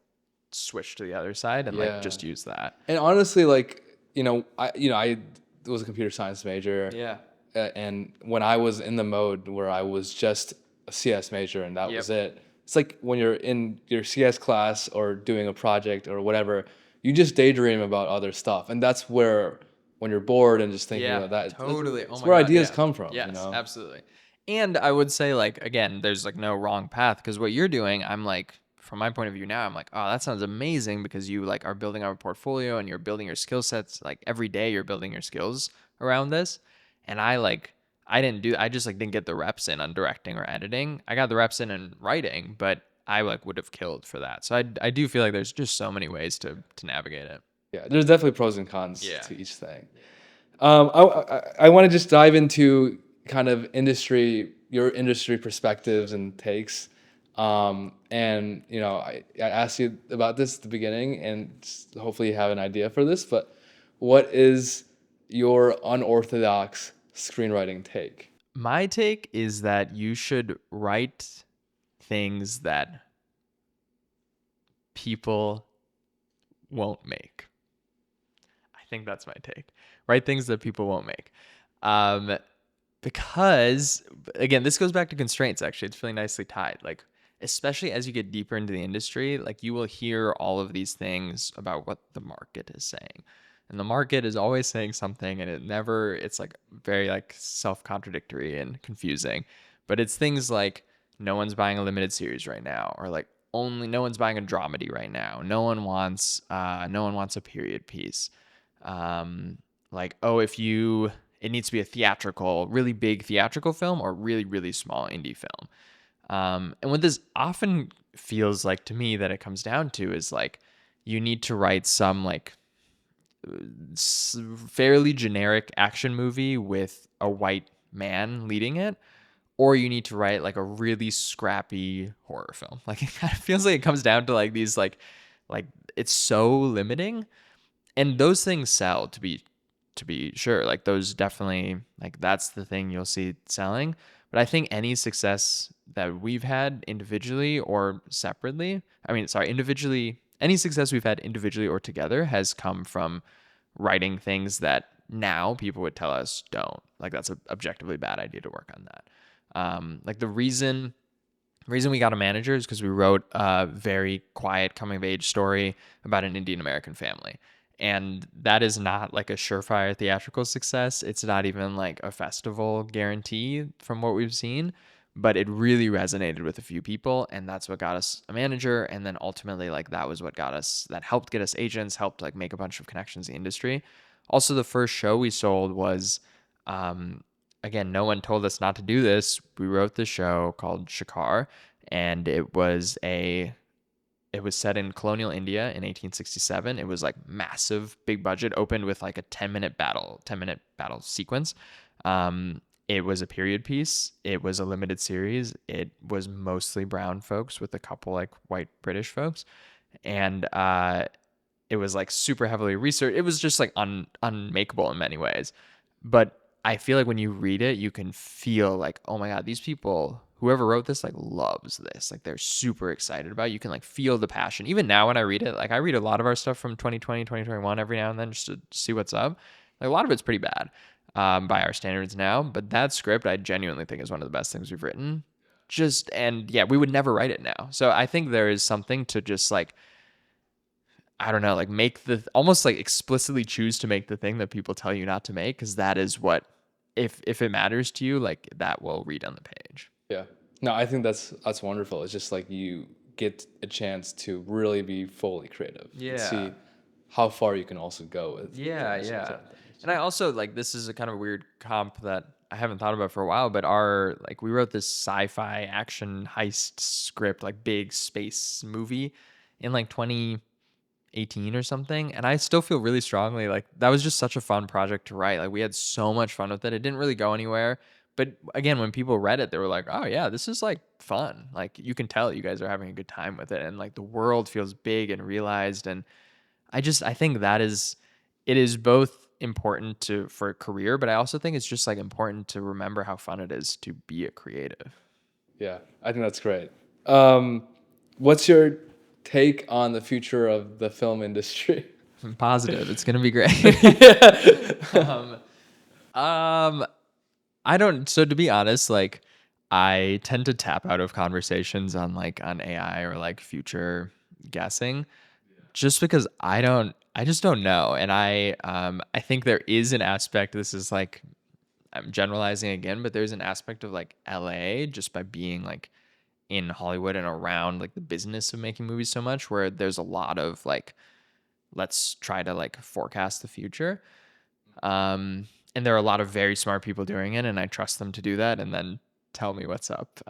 switch to the other side and like Yeah. just use that. And honestly, like, I was a computer science major. Yeah. And when I was in the mode where I was just a CS major and that was it, it's like when you're in your CS class or doing a project or whatever, you just daydream about other stuff. And that's where, when you're bored and just thinking about that, totally. that's Oh my where God, ideas yeah. come from. Yes, absolutely. And I would say, like, again, there's like no wrong path, because what you're doing, I'm like, from my point of view now, I'm like, oh, that sounds amazing, because you like are building up a portfolio and you're building your skill sets. Like every day you're building your skills around this. And I just like didn't get the reps in on directing or editing. I got the reps in writing, but I like would have killed for that. So I do feel like there's just so many ways to navigate it. Yeah, there's definitely pros and cons Yeah. to each thing. I want to just dive into kind of your industry perspectives and takes. And I asked you about this at the beginning, and hopefully you have an idea for this. But what is your unorthodox screenwriting take? My take is that you should write things that people won't make. I think that's my take. Write things that people won't make. Because, again, this goes back to constraints, actually. It's really nicely tied. Like, especially as you get deeper into the industry, like you will hear all of these things about what the market is saying. And the market is always saying something, and it's like very like self-contradictory and confusing. But it's things like no one's buying a limited series right now, or like only no one's buying a dramedy right now. No one wants a period piece. Like, oh, it needs to be a theatrical, really big theatrical film or really, really small indie film. And what this often feels like to me that it comes down to is like, you need to write some like fairly generic action movie with a white man leading it, or you need to write like a really scrappy horror film. Like it kind of feels like it comes down to like these like it's so limiting, and those things sell to be sure. Like those definitely, like that's the thing you'll see selling. But I think any success that we've had individually or separately, individually, any success we've had individually or together has come from writing things that now people would tell us don't. Like that's an objectively bad idea to work on that. Like the reason we got a manager is because we wrote a very quiet coming of age story about an Indian American family. And that is not like a surefire theatrical success. It's not even like a festival guarantee from what we've seen, but it really resonated with a few people. And that's what got us a manager. And then ultimately, like that was what that helped get us agents, helped like make a bunch of connections in the industry. Also, the first show we sold was, again, no one told us not to do this. We wrote this show called Shikar, and it was set in colonial India in 1867. It was like massive, big budget, opened with like a 10-minute battle sequence. It was a period piece. It was a limited series. It was mostly brown folks with a couple like white British folks. And it was like super heavily researched. It was just like unmakeable in many ways. But I feel like when you read it, you can feel like, oh my God, these people, whoever wrote this, like loves this. Like they're super excited about it. You can like feel the passion. Even now when I read it, like I read a lot of our stuff from 2020, 2021 every now and then just to see what's up. Like a lot of it's pretty bad by our standards now. But that script I genuinely think is one of the best things we've written. And yeah, we would never write it now. So I think there is something to just like, I don't know, like make almost like explicitly choose to make the thing that people tell you not to make, because that is what, if it matters to you, like that will read on the page. Yeah. No, I think that's wonderful. It's just like you get a chance to really be fully creative. Yeah. See how far you can also go with. Yeah. And I also like, this is a kind of weird comp that I haven't thought about for a while, but we wrote this sci-fi action heist script, like big space movie in like 2018 or something, and I still feel really strongly like that was just such a fun project to write. Like we had so much fun with it. It didn't really go anywhere, but again, when people read it, they were like, oh yeah, this is like fun. Like you can tell you guys are having a good time with it, and like the world feels big and realized. And I think it is both important for a career, but I also think it's just like important to remember how fun it is to be a creative. Yeah, I think that's great. What's your take on the future of the film industry? I'm positive it's gonna be great. I don't. So to be honest, like I tend to tap out of conversations on AI or like future guessing, just because I just don't know. And I think there is an aspect. This is like, I'm generalizing again, but there's an aspect of like LA just by being like in Hollywood and around like the business of making movies so much, where there's a lot of like, let's try to like forecast the future. And there are a lot of very smart people doing it, and I trust them to do that and then tell me what's up.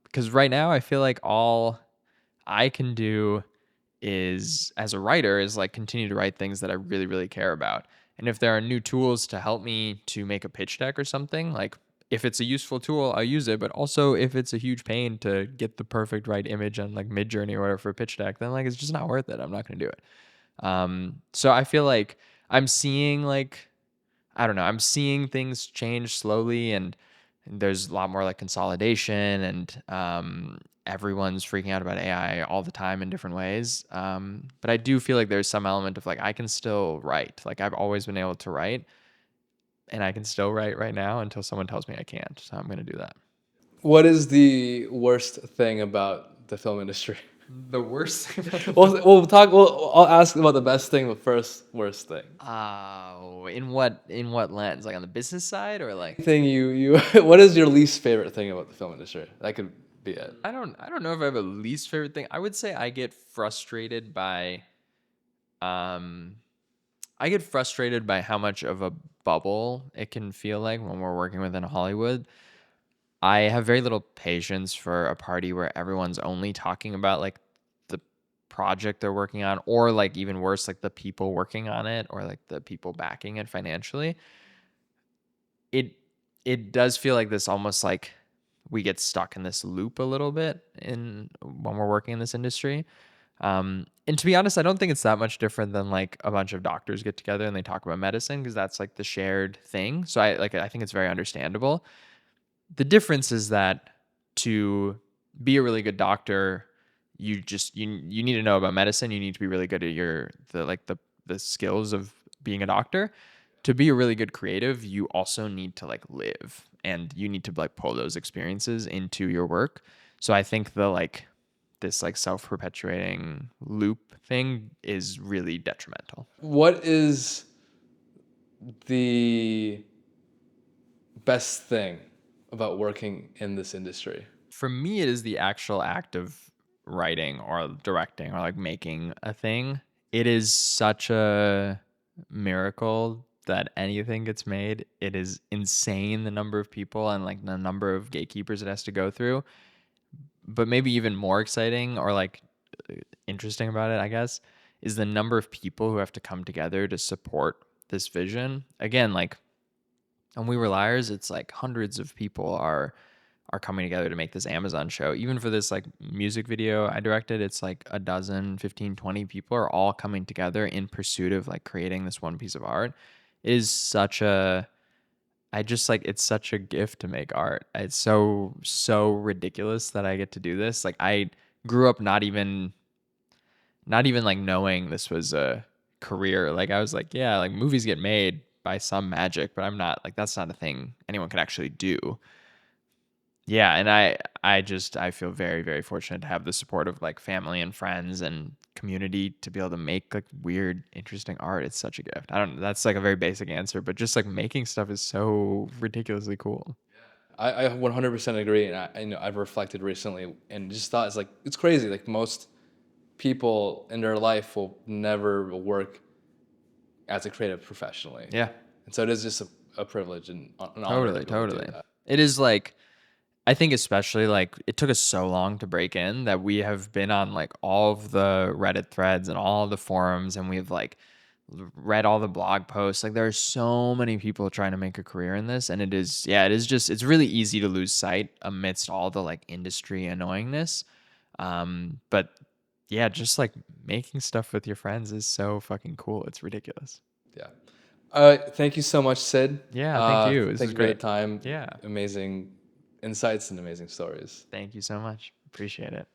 Because right now I feel like all I can do is, as a writer, is like continue to write things that I really, really care about. And if there are new tools to help me to make a pitch deck or something, like if it's a useful tool, I'll use it. But also if it's a huge pain to get the perfect right image on like Midjourney or whatever for a pitch deck, then like it's just not worth it. I'm not going to do it. So I feel like I'm seeing like, I don't know, I'm seeing things change slowly, and there's a lot more like consolidation, and everyone's freaking out about AI all the time in different ways. But I do feel like there's some element of like, I can still write. Like I've always been able to write, and I can still write right now until someone tells me I can't. So I'm going to do that. What is the worst thing about the film industry? The worst thing. I'll ask about the best thing, but first, worst thing. In what lens? Like on the business side or like? What is your least favorite thing about the film industry? That could be it? I don't know if I have a least favorite thing. I would say I get frustrated by how much of a bubble it can feel like when we're working within Hollywood. I have very little patience for a party where everyone's only talking about like the project they're working on, or like even worse, like the people working on it, or like the people backing it financially. It does feel like this, almost like we get stuck in this loop a little bit in when we're working in this industry. And to be honest, I don't think it's that much different than like a bunch of doctors get together and they talk about medicine, because that's like the shared thing. So I think it's very understandable. The difference is that to be a really good doctor, you need to know about medicine. You need to be really good at the skills of being a doctor. To be a really good creative, you also need to like live, and you need to like pull those experiences into your work. So I think this like self-perpetuating loop thing is really detrimental. What is the best thing about working in this industry? For me, it is the actual act of writing or directing or like making a thing. It is such a miracle that anything gets made. It is insane the number of people and like the number of gatekeepers it has to go through. But maybe even more exciting or like interesting about it, I guess, is the number of people who have to come together to support this vision. Again, like on We Were Liars, it's like hundreds of people are coming together to make this Amazon show. Even for this like music video I directed, it's like a dozen, 15, 20 people are all coming together in pursuit of like creating this one piece of art. It is such a I just like it's such a gift to make art. It's so ridiculous that I get to do this. Like I grew up not even like knowing this was a career. Like I was like, yeah, like movies get made by some magic, but I'm not like that's not a thing anyone could actually do. Yeah, and I feel very, very fortunate to have the support of like family and friends and community to be able to make like weird, interesting art. It's such a gift. I don't That's like a very basic answer, but just like making stuff is so ridiculously cool. I 100% agree, and I've reflected recently and just thought it's crazy. Like most people in their life will never work as a creative professionally, Yeah. and so it is just a privilege and an honor to Totally, be able to do totally. that. It is like I think especially like it took us so long to break in that we have been on like all of the Reddit threads and all of the forums, and we've like read all the blog posts. Like there are so many people trying to make a career in this, and it's really easy to lose sight amidst all the like industry annoyingness. But yeah, just like making stuff with your friends is so fucking cool. It's ridiculous. Yeah. Thank you so much, Sid. Yeah, thank you. This Thank is you for the great. time. Yeah. Amazing insights and amazing stories. Thank you so much. Appreciate it.